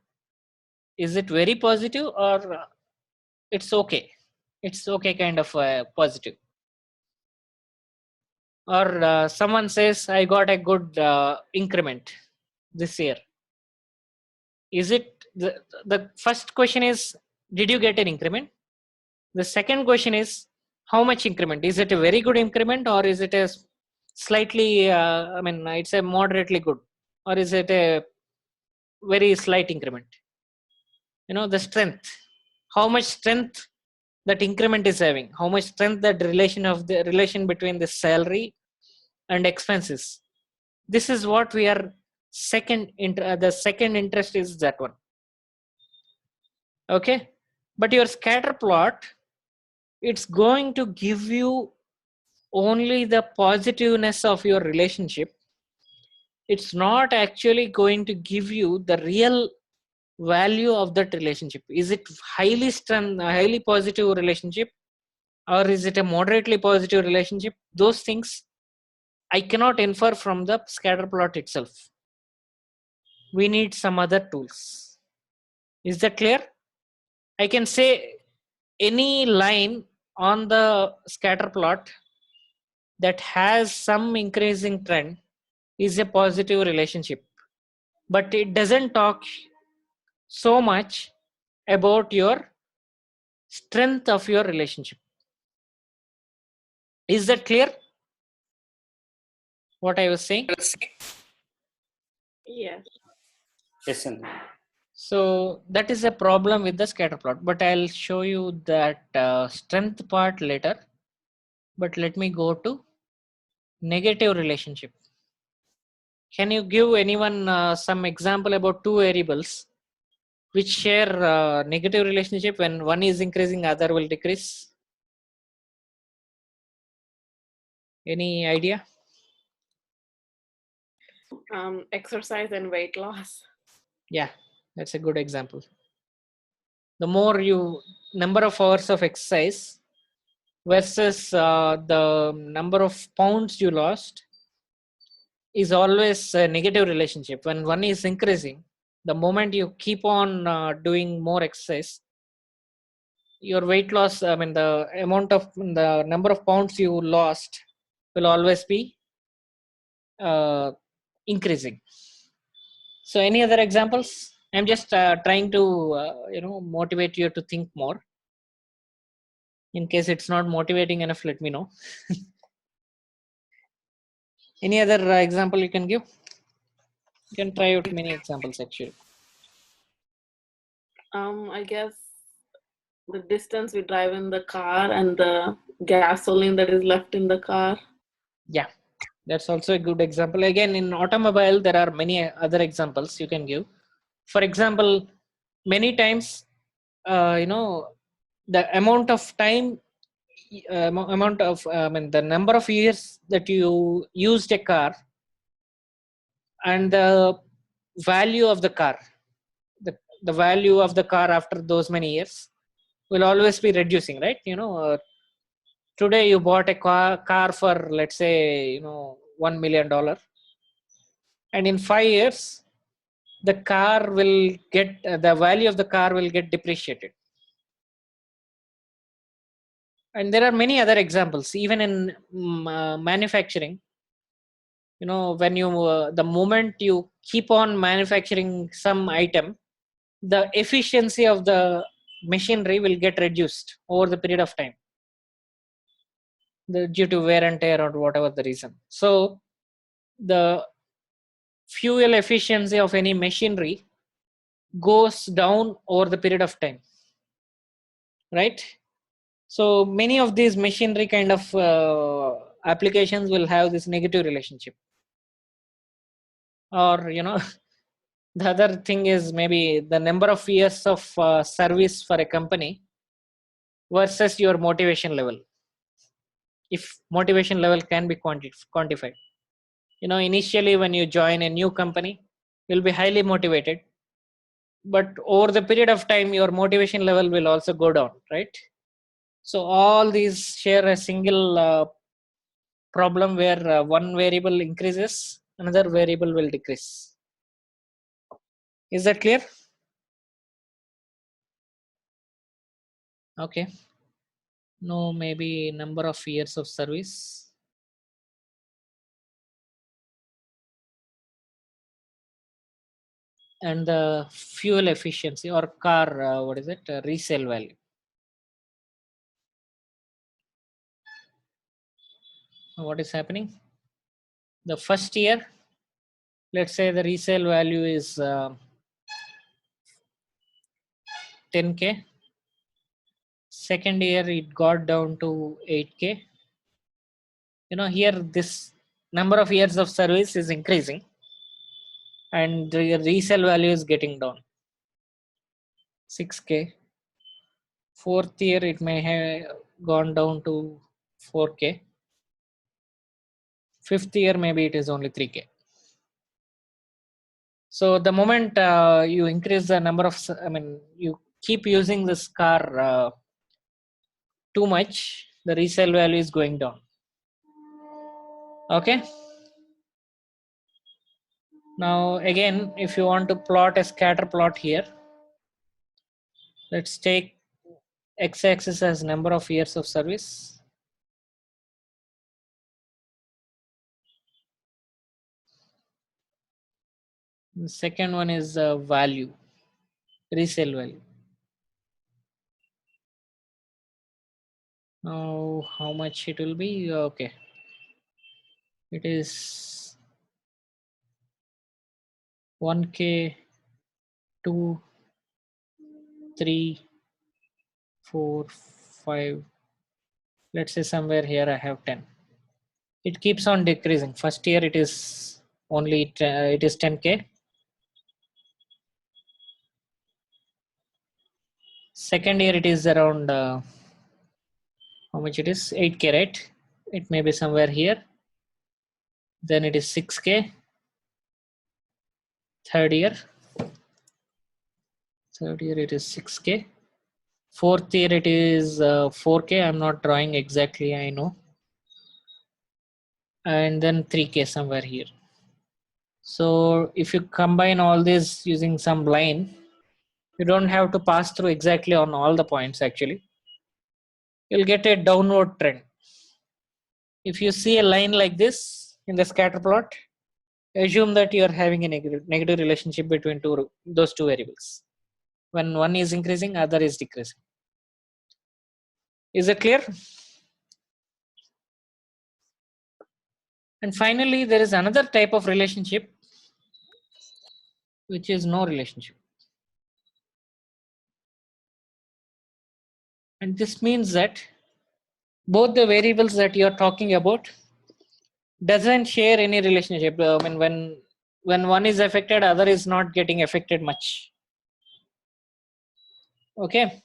Is it very positive, or it's okay? It's okay, kind of positive. Or someone says, I got a good increment this year. Is it the first question is, did you get an increment? The second question is, how much increment? Is it a very good increment, or is it a slightly, it's a moderately good, or is it a very slight increment? You know, the strength, how much strength that increment is having, how much strength that relation between the salary and expenses. This is what we are the second interest is that one. Okay, but your scatter plot, it's going to give you only the positiveness of your relationship. It's not actually going to give you the real value of that relationship. Is it highly positive relationship, or is it a moderately positive relationship? Those things I cannot infer from the scatter plot itself. We need some other tools. Is that clear? I can say any line on the scatter plot that has some increasing trend is a positive relationship, but it doesn't talk so much about your strength of your relationship. Is that clear what I was saying? Yes. Yes, Sandeep. So that is a problem with the scatter plot, but I'll show you that strength part later. But let me go to negative relationship. Can you give anyone some example about two variables which share negative relationship? When one is increasing, other will decrease? Any idea? Exercise and weight loss. Yeah, that's a good example. The more number of hours of exercise versus the number of pounds you lost is always a negative relationship. When one is increasing, the moment you keep on doing more exercise, your weight loss, the number of pounds you lost will always be increasing. So any other examples? I'm just trying to motivate you to think more. In case it's not motivating enough, let me know. Any other example you can give? You can try out many examples actually. I guess the distance we drive in the car and the gasoline that is left in the car. Yeah, That's also a good example. Again, in automobile, there are many other examples you can give. For example, many times, the amount of time, the number of years that you used a car and the value of the car, the value of the car after those many years will always be reducing, right? Today you bought a car for, let's say, $1 million, and in 5 years the car will get the value of the car will get depreciated. And there are many other examples even in manufacturing. When you the moment you keep on manufacturing some item, the efficiency of the machinery will get reduced over the period of time, due to wear and tear or whatever the reason. So the fuel efficiency of any machinery goes down over the period of time, right? So many of these machinery kind of applications will have this negative relationship. Or the other thing is maybe the number of years of service for a company versus your motivation level, if motivation level can be quantified. Initially when you join a new company, you'll be highly motivated, but over the period of time your motivation level will also go down, right? So all these share a single problem where one variable increases, another variable will decrease. Is that clear? Okay. No, maybe number of years of service. And the fuel efficiency or car, what is it? Resale value. What is happening? The first year, let's say the resale value is 10K. Second year, it got down to 8K. Here this number of years of service is increasing and the resale value is getting down. 6K. Fourth year, it may have gone down to 4K. Fifth year, maybe it is only 3K. So the moment you increase the number of, you keep using this car too much, the resale value is going down. Okay. Now again, if you want to plot a scatter plot here, let's take x-axis as number of years of service. The second one is value, resale value. Now how much it will be? Okay, it is 1K, 2, 3, 4, 5. Let's say somewhere here I have 10. It keeps on decreasing. First year it is only it is 10K. Second year it is around how much it is? 8K, right? It may be somewhere here. Then it is 6K. Third year it is 6K. Fourth year it is 4K. I'm not drawing exactly, I know. And then 3K somewhere here. So if you combine all this using some line, you don't have to pass through exactly on all the points actually. You'll get a downward trend. If you see a line like this in the scatter plot, assume that you are having a negative relationship between those two variables. When one is increasing, other is decreasing. Is it clear? And finally, there is another type of relationship, which is no relationship. And this means that both the variables that you are talking about doesn't share any relationship. I mean, when one is affected, other is not getting affected much. Okay,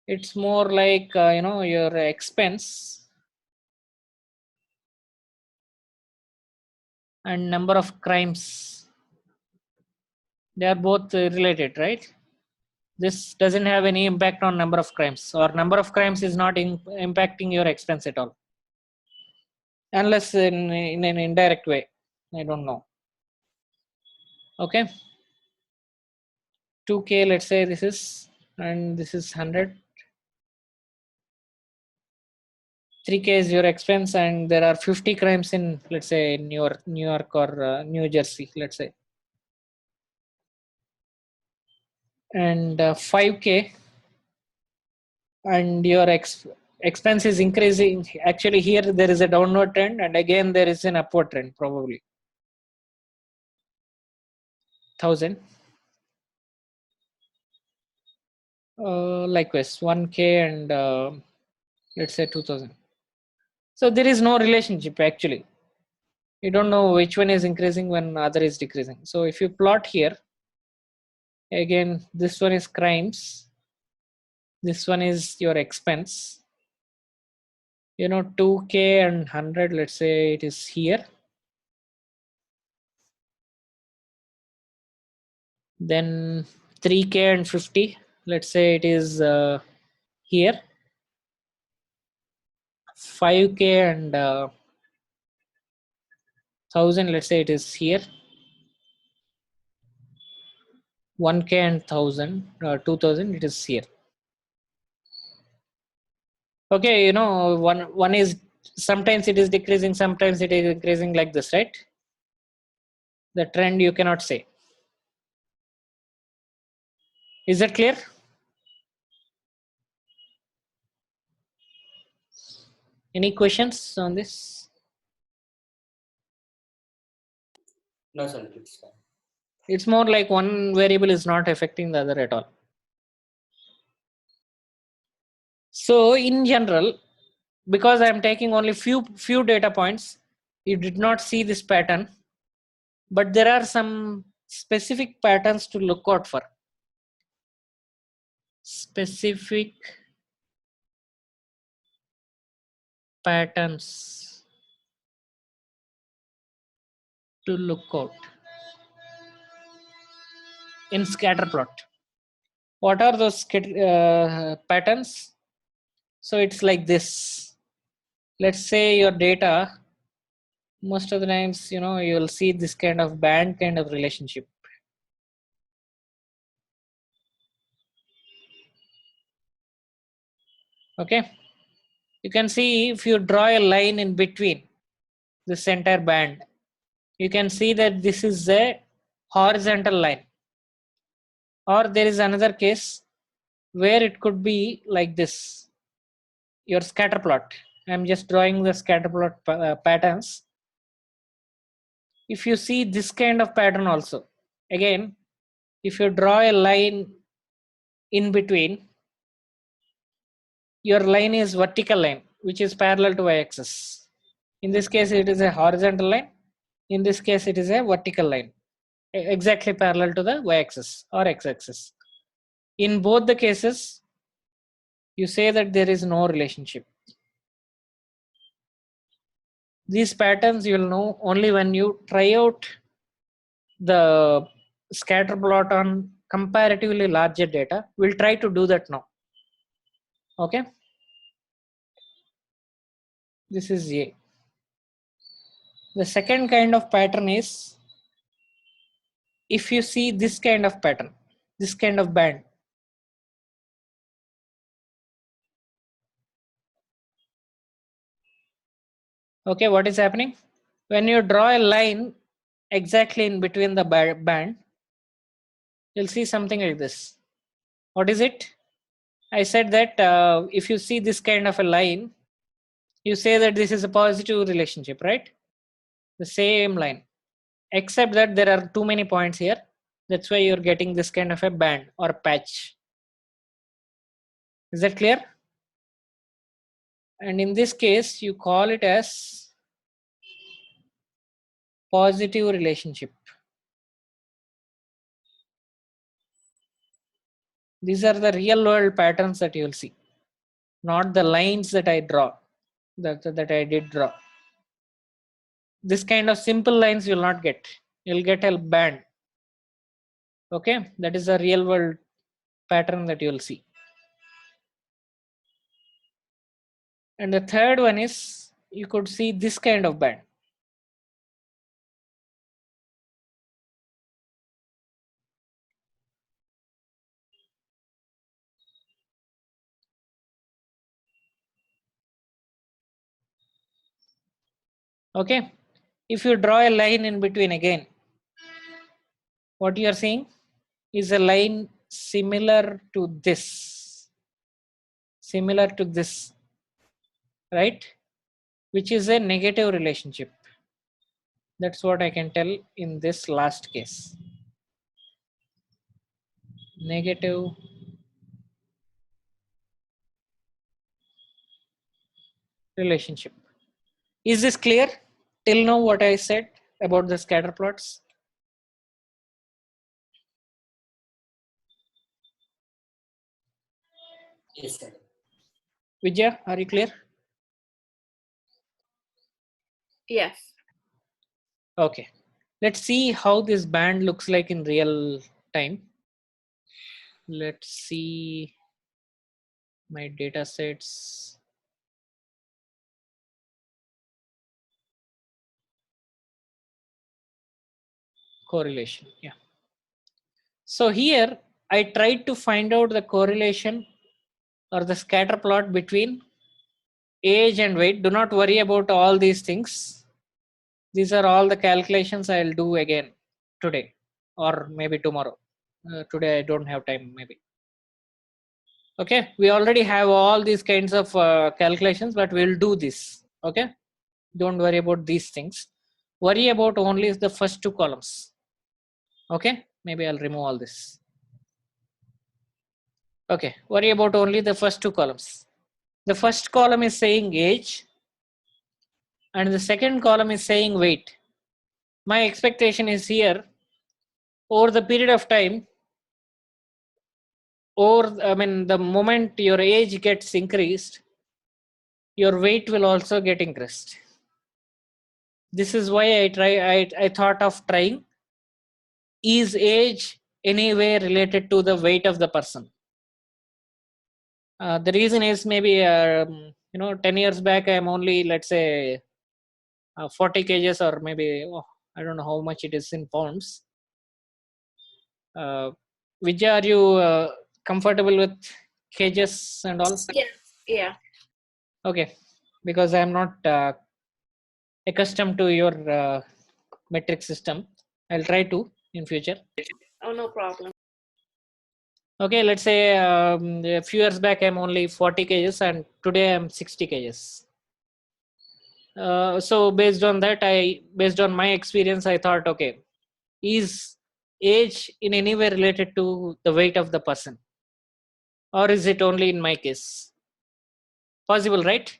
it's more like your expense and number of crimes. They are both related, right? This doesn't have any impact on number of crimes, or number of crimes is not impacting your expense at all, unless in an indirect way. I don't know. Okay, 2k, let's say this is, and this is 100. 3k is your expense, and there are 50 crimes in, let's say, New York or New Jersey, let's say, and 5k, and your expense is increasing. Actually, here there is a downward trend, and again there is an upward trend, probably 1000. Likewise 1k and let's say 2000. So there is no relationship actually. You don't know which one is increasing when other is decreasing. So if you plot here, again this one is crimes, this one is your expense, 2k and 100, let's say it is here, then 3k and 50, let's say it is here, 5k and 1000, let's say it is here, 1k and 1000 2000, it is here. Okay, one is, sometimes it is decreasing, sometimes it is increasing, like this, right? The trend you cannot say. Is that clear? Any questions on this? No, sir, it's fine. It's more like one variable is not affecting the other at all. So in general, because I am taking only few data points, you did not see this pattern, but there are some specific patterns to look out for. Specific patterns to look out in scatter plot. What are those patterns? So it's like this. Let's say your data, most of the times, you'll see this kind of band kind of relationship. Okay, you can see if you draw a line in between this entire band, you can see that this is a horizontal line. Or there is another case where it could be like this, your scatter plot. I'm just drawing the scatter plot patterns. If you see this kind of pattern also, again, if you draw a line in between, your line is vertical line, which is parallel to y-axis. In this case, it is a horizontal line. In this case, it is a vertical line, exactly parallel to the y-axis or x-axis. In both the cases, you say that there is no relationship. These patterns you will know only when you try out the scatter plot on comparatively larger data. We'll try to do that now. Okay, this is A. The second kind of pattern is if you see this kind of pattern, this kind of band. Okay, what is happening? When you draw a line exactly in between the band, you'll see something like this. What is it? I said that if you see this kind of a line, you say that this is a positive relationship, right? The same line, except that there are too many points here. That's why you're getting this kind of a band or patch. Is that clear? And in this case, you call it as positive relationship. These are the real world patterns that you will see, not the lines that I draw, that I did draw. This kind of simple lines you will not get. You'll get a band. Okay, that is a real world pattern that you will see. And the third one is you could see this kind of band. Okay, if you draw a line in between again, what you are seeing is a line similar to this, right? Which is a negative relationship. That's what I can tell in this last case. Negative relationship. Is this clear till now what I said about the scatter plots? Yes, sir. Vijaya, are you clear? Yes. Okay. Let's see how this band looks like in real time. Let's see my data sets. Correlation. Yeah. So here I tried to find out the correlation or the scatter plot between age and weight. Do not worry about all these things. These are all the calculations I'll do again today or maybe tomorrow. Today I don't have time maybe. Okay, we already have all these kinds of calculations, but we'll do this. Okay, don't worry about these things. Worry about only the first two columns. Okay, maybe I'll remove all this. Okay, worry about only the first two columns. The first column is saying age and the second column is saying weight. My expectation is here over the period of time, or I mean the moment your age gets increased, your weight will also get increased. This is why I thought of trying, is age anyway related to the weight of the person? The reason is maybe 10 years back I'm only, let's say, 40 kgs, or maybe I don't know how much it is in pounds. Vijay, are you comfortable with kgs and all? Yes. Yeah. Okay, because I'm not accustomed to your metric system. I'll try to in future. Oh, no problem. Okay, let's say a few years back I'm only 40 kgs and today I'm 60 kgs. So based on that, based on my experience, I thought, okay, is age in any way related to the weight of the person, or is it only in my case? Possible, right?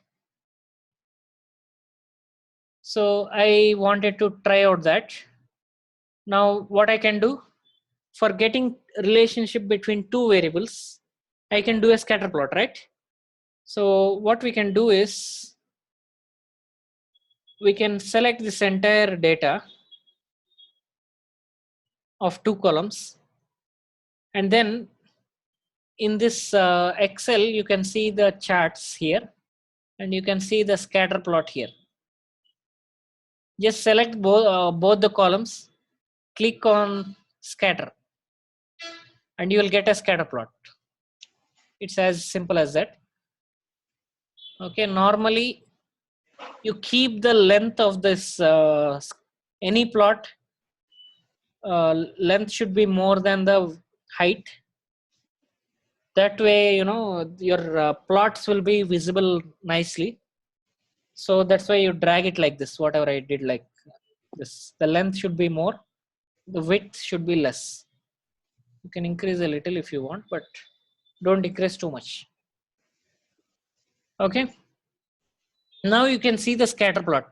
So I wanted to try out that. Now what I can do for getting relationship between two variables, I can do a scatter plot, right? So what we can do is we can select this entire data of two columns, and then in this Excel you can see the charts here and you can see the scatter plot here. Just select both the columns, click on scatter, and you will get a scatter plot. It's as simple as that. Okay, normally you keep the length of this any plot, length should be more than the height. That way, your plots will be visible nicely. So that's why you drag it like this, whatever I did like this. The length should be more, the width should be less. You can increase a little if you want, but don't decrease too much. Okay, now you can see the scatter plot.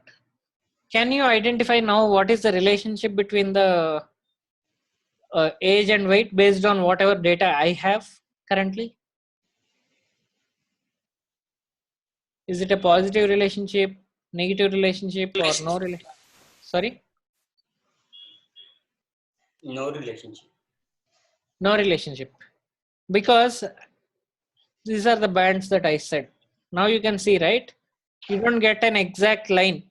Can you identify now what is the relationship between the age and weight based on whatever data I have currently? Is it a positive relationship, negative relationship, or no relationship? Sorry? No relationship. No relationship. Because these are the bands that I said. Now you can see, right? You don't get an exact line.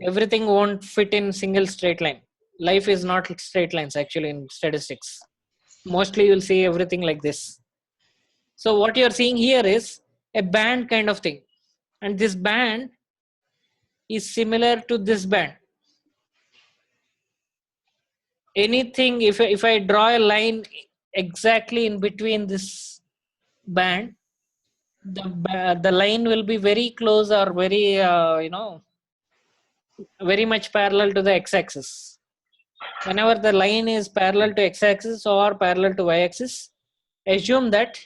Everything won't fit in single straight line. Life is not straight lines actually in statistics. Mostly you'll see everything like this. So what you're seeing here is a band kind of thing. And this band is similar to this band. Anything, if I draw a line exactly in between this band, the line will be very close or very, very much parallel to the x-axis. Whenever the line is parallel to x-axis or parallel to y-axis, assume that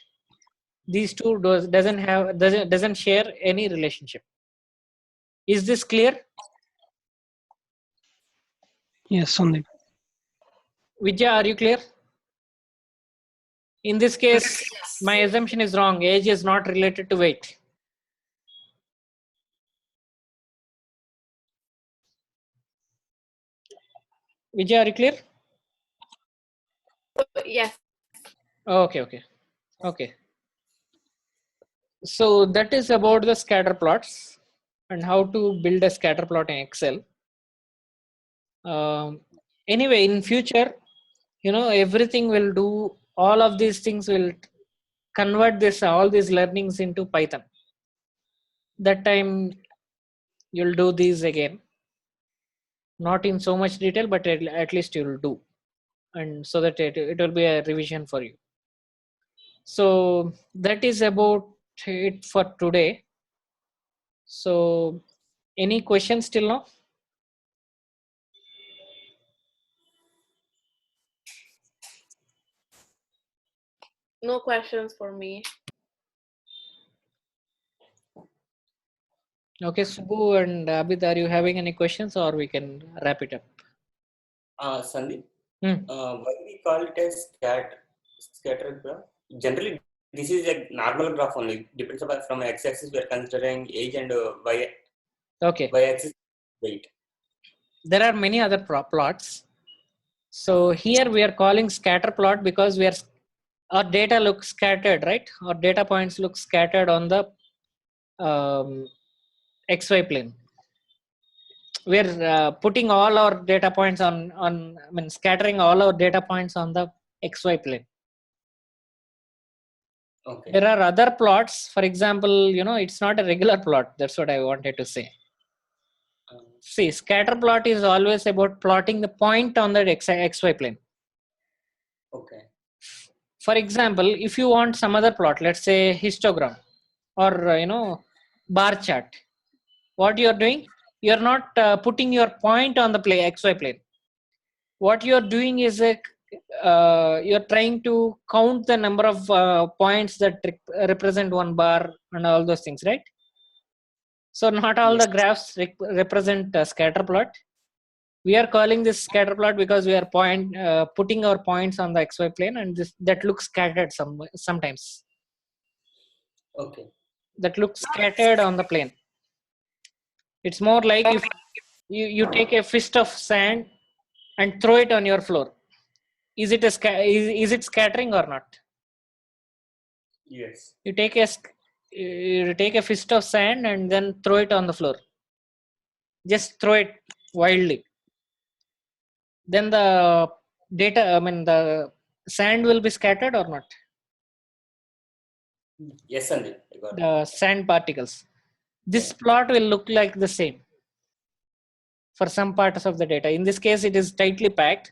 these two doesn't share any relationship. Is this clear? Yes, Sandeep. Vijay, are you clear? In this case, my assumption is wrong. Age is not related to weight. Vijay, are you clear? Yes. Okay. So that is about the scatter plots and how to build a scatter plot in Excel. Anyway, in future, everything will do, all of these things will convert all these learnings into Python. That time you'll do these again, not in so much detail, but at least you'll do, and so that it will be a revision for you. So that is about it for today. So any questions till now? No questions for me. Okay, Subbu and Abid, are you having any questions, or we can wrap it up? Sandeep, Hmm. why we call it as scatter graph? Generally, this is a normal graph only. Depends upon from x-axis we are considering age and Okay. y-axis weight. There are many other plots. So here we are calling scatter plot because our data looks scattered, right? Our data points look scattered on the XY plane. We're putting all our data points scattering all our data points on the XY plane. Okay. There are other plots. For example, it's not a regular plot. That's what I wanted to say. See, scatter plot is always about plotting the point on the XY plane. Okay. For example, if you want some other plot, let's say histogram or bar chart, what you're doing, you're not putting your point on the XY plane. What you're doing is you're trying to count the number of points that represent one bar and all those things, right? So not all the graphs represent a scatter plot. We are calling this scatter plot because we are putting our points on the XY plane, and that looks scattered sometimes. Okay. That looks scattered on the plane. It's more like if you take a fist of sand and throw it on your floor. Is it is it scattering or not? Yes. You take a fist of sand and then throw it on the floor. Just throw it wildly. Then the the sand will be scattered or not? Yes, Sandeep. I got it. The sand particles. This plot will look like the same for some parts of the data. In this case, it is tightly packed.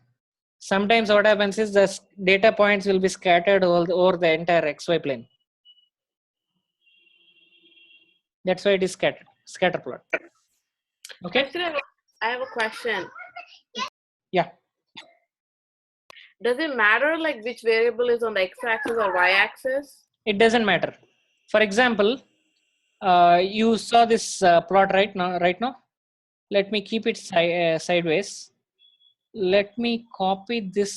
Sometimes what happens is the data points will be scattered over the entire XY plane. That's why it is scatter plot. Okay. Actually, I have a question. Yeah. Does it matter like which variable is on the x-axis or y-axis? It doesn't matter. For example, you saw this plot right now. let me keep it sideways. Let me copy this.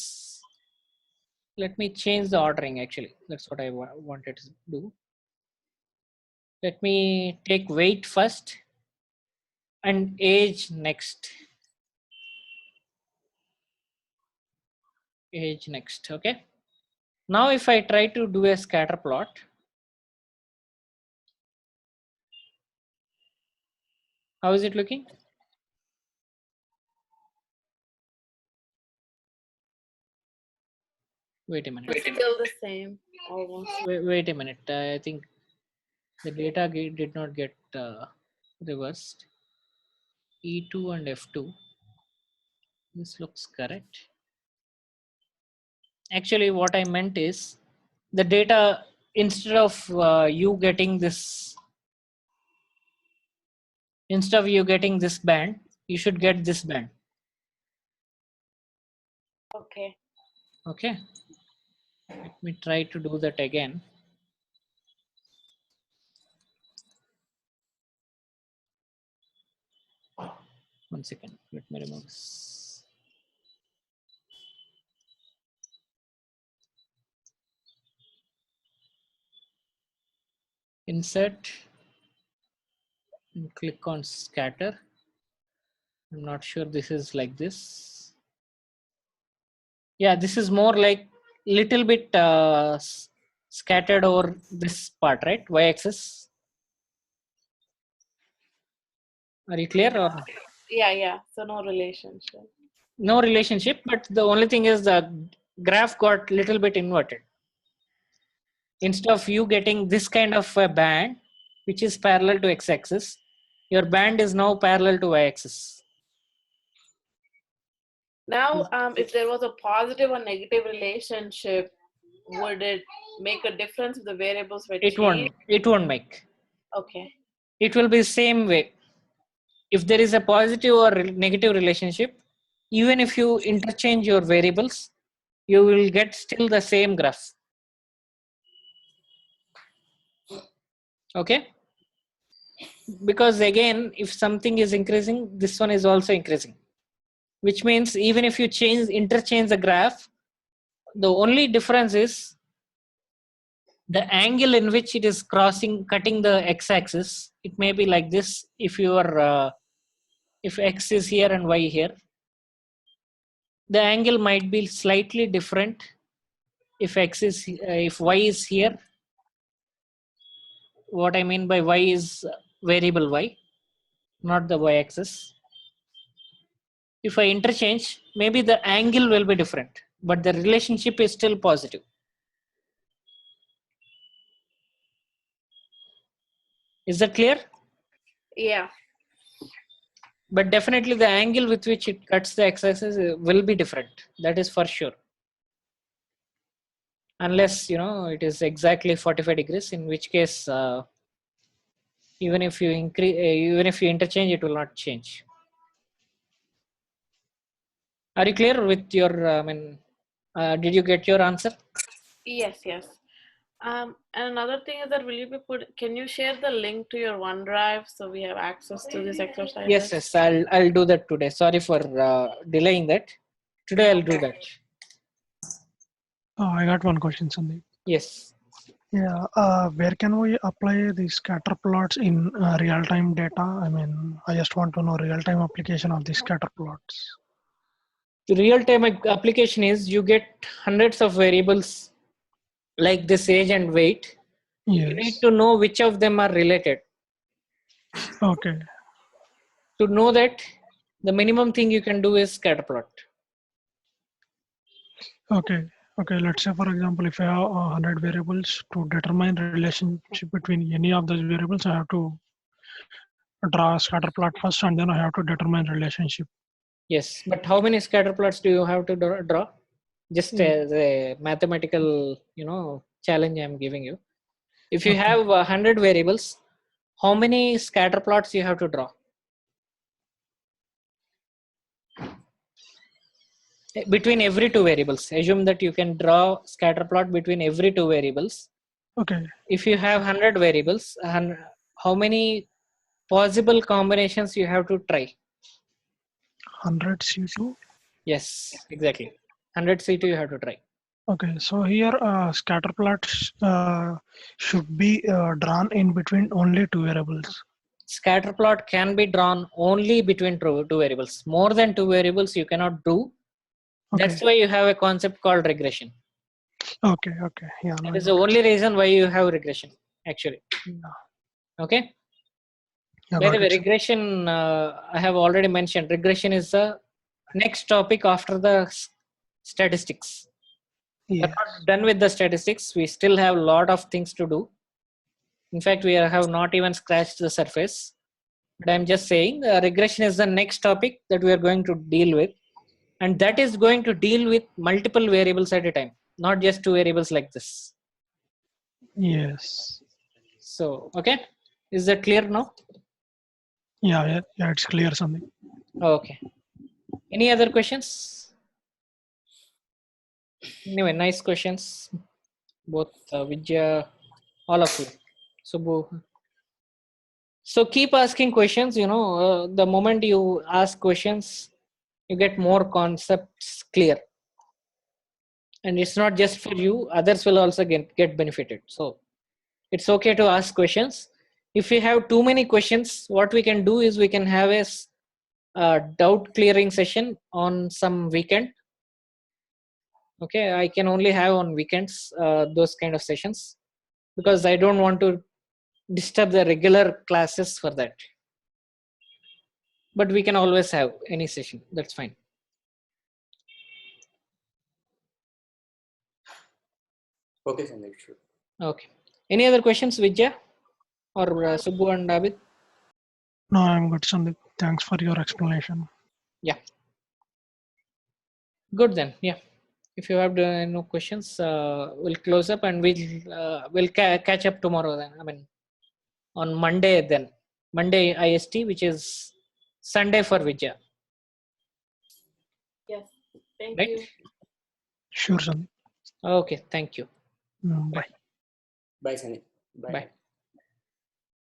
Let me change the ordering actually. That's what I wanted to do. Let me take weight first and age next. Age next, okay. Now if I try to do a scatter plot, how is it looking? Wait a minute. It's still the same, almost. Wait a minute. I think the data did not get reversed. E2 and F2. This looks correct. Actually, what I meant is the data, instead of you getting this band, you should get this band. Okay. Okay. Let me try to do that again. One second. Let me remove this. Insert and click on scatter. I'm not sure this is like this. Yeah, this is more like little bit scattered over this part, right? Y-axis. Are you clear or? Yeah. So no relationship. No relationship, but the only thing is the graph got little bit inverted. Instead of you getting this kind of a band, which is parallel to x-axis, your band is now parallel to y-axis. Now, if there was a positive or negative relationship, would it make a difference if the variables were changed? It won't make. Okay. It will be same way. If there is a positive or negative relationship, even if you interchange your variables, you will get still the same graph. Okay? Because again, if something is increasing, this one is also increasing. Which means even if you interchange the graph, the only difference is the angle in which it is cutting the x-axis. It may be like this if you are if x is here and y here. The angle might be slightly different if if y is here. What I mean by y is variable y, not the y-axis. If I interchange, maybe the angle will be different, but the relationship is still positive. Is that clear? Yeah. But definitely the angle with which it cuts the x-axis will be different. That is for sure. Unless, it is exactly 45 degrees, in which case, even if you interchange, it will not change. Are you clear with your, did you get your answer? Yes. And another thing is that can you share the link to your OneDrive so we have access to this exercise? Yes, I'll do that today. Sorry for delaying that. Today I'll do that. I got one question, Sandeep. Yes. Yeah, where can we apply these scatter plots in real-time data? I mean, I just want to know real-time application of these scatter plots. The real-time application is you get hundreds of variables like this age and weight. Yes. You need to know which of them are related. Okay. To know that, the minimum thing you can do is scatter plot. Okay. Let's say, for example, if I have 100 variables, to determine the relationship between any of those variables, I have to draw a scatter plot first, and then I have to determine relationship. Yes, but how many scatter plots do you have to draw? Just as a mathematical, challenge I'm giving you. If you have 100 variables, how many scatter plots you have to draw? Between every two variables. Assume that you can draw scatter plot between every two variables. Okay. If you have 100 variables, and how many possible combinations you have to try? 100 C2. Yes, exactly. 100 C2 you have to try. Okay, so here scatter plots should be drawn in between only two variables. Scatter plot can be drawn only between two variables. More than two variables you cannot do. Okay. That's why you have a concept called regression. Okay. Yeah. That is the only reason why you have regression, actually. Okay. Yeah, By the got way, it, sir. regression, I have already mentioned, regression is the next topic after the statistics. We are Yes. not done with the statistics. We still have a lot of things to do. In fact, we have not even scratched the surface. But I'm just saying regression is the next topic that we are going to deal with. And that is going to deal with multiple variables at a time, not just two variables like this. Yes. So, okay. Is that clear now? Yeah, it's clear something. Okay. Any other questions? Anyway, nice questions. Both Vijay, all of you. Subbu. So keep asking questions. The moment you ask questions, you get more concepts clear. And it's not just for you, others will also get benefited. So it's okay to ask questions. If we have too many questions, what we can do is we can have a doubt clearing session on some weekend. Okay, I can only have on weekends those kind of sessions because I don't want to disturb the regular classes for that. But we can always have any session. That's fine. Okay, Sandeep, sure. Okay. Any other questions, Vijay or Subbu and Abid? No, I'm good, Sandeep. Thanks for your explanation. Yeah. Good then. Yeah. If you have no questions, we'll close up and we'll catch up tomorrow. Then I mean, on Monday. Then Monday IST, which is Sunday for Vijay. Yes. Thank Right? you. Sure, Sandeep. Okay. Thank you. Bye. Bye, Sandeep. Bye. Bye.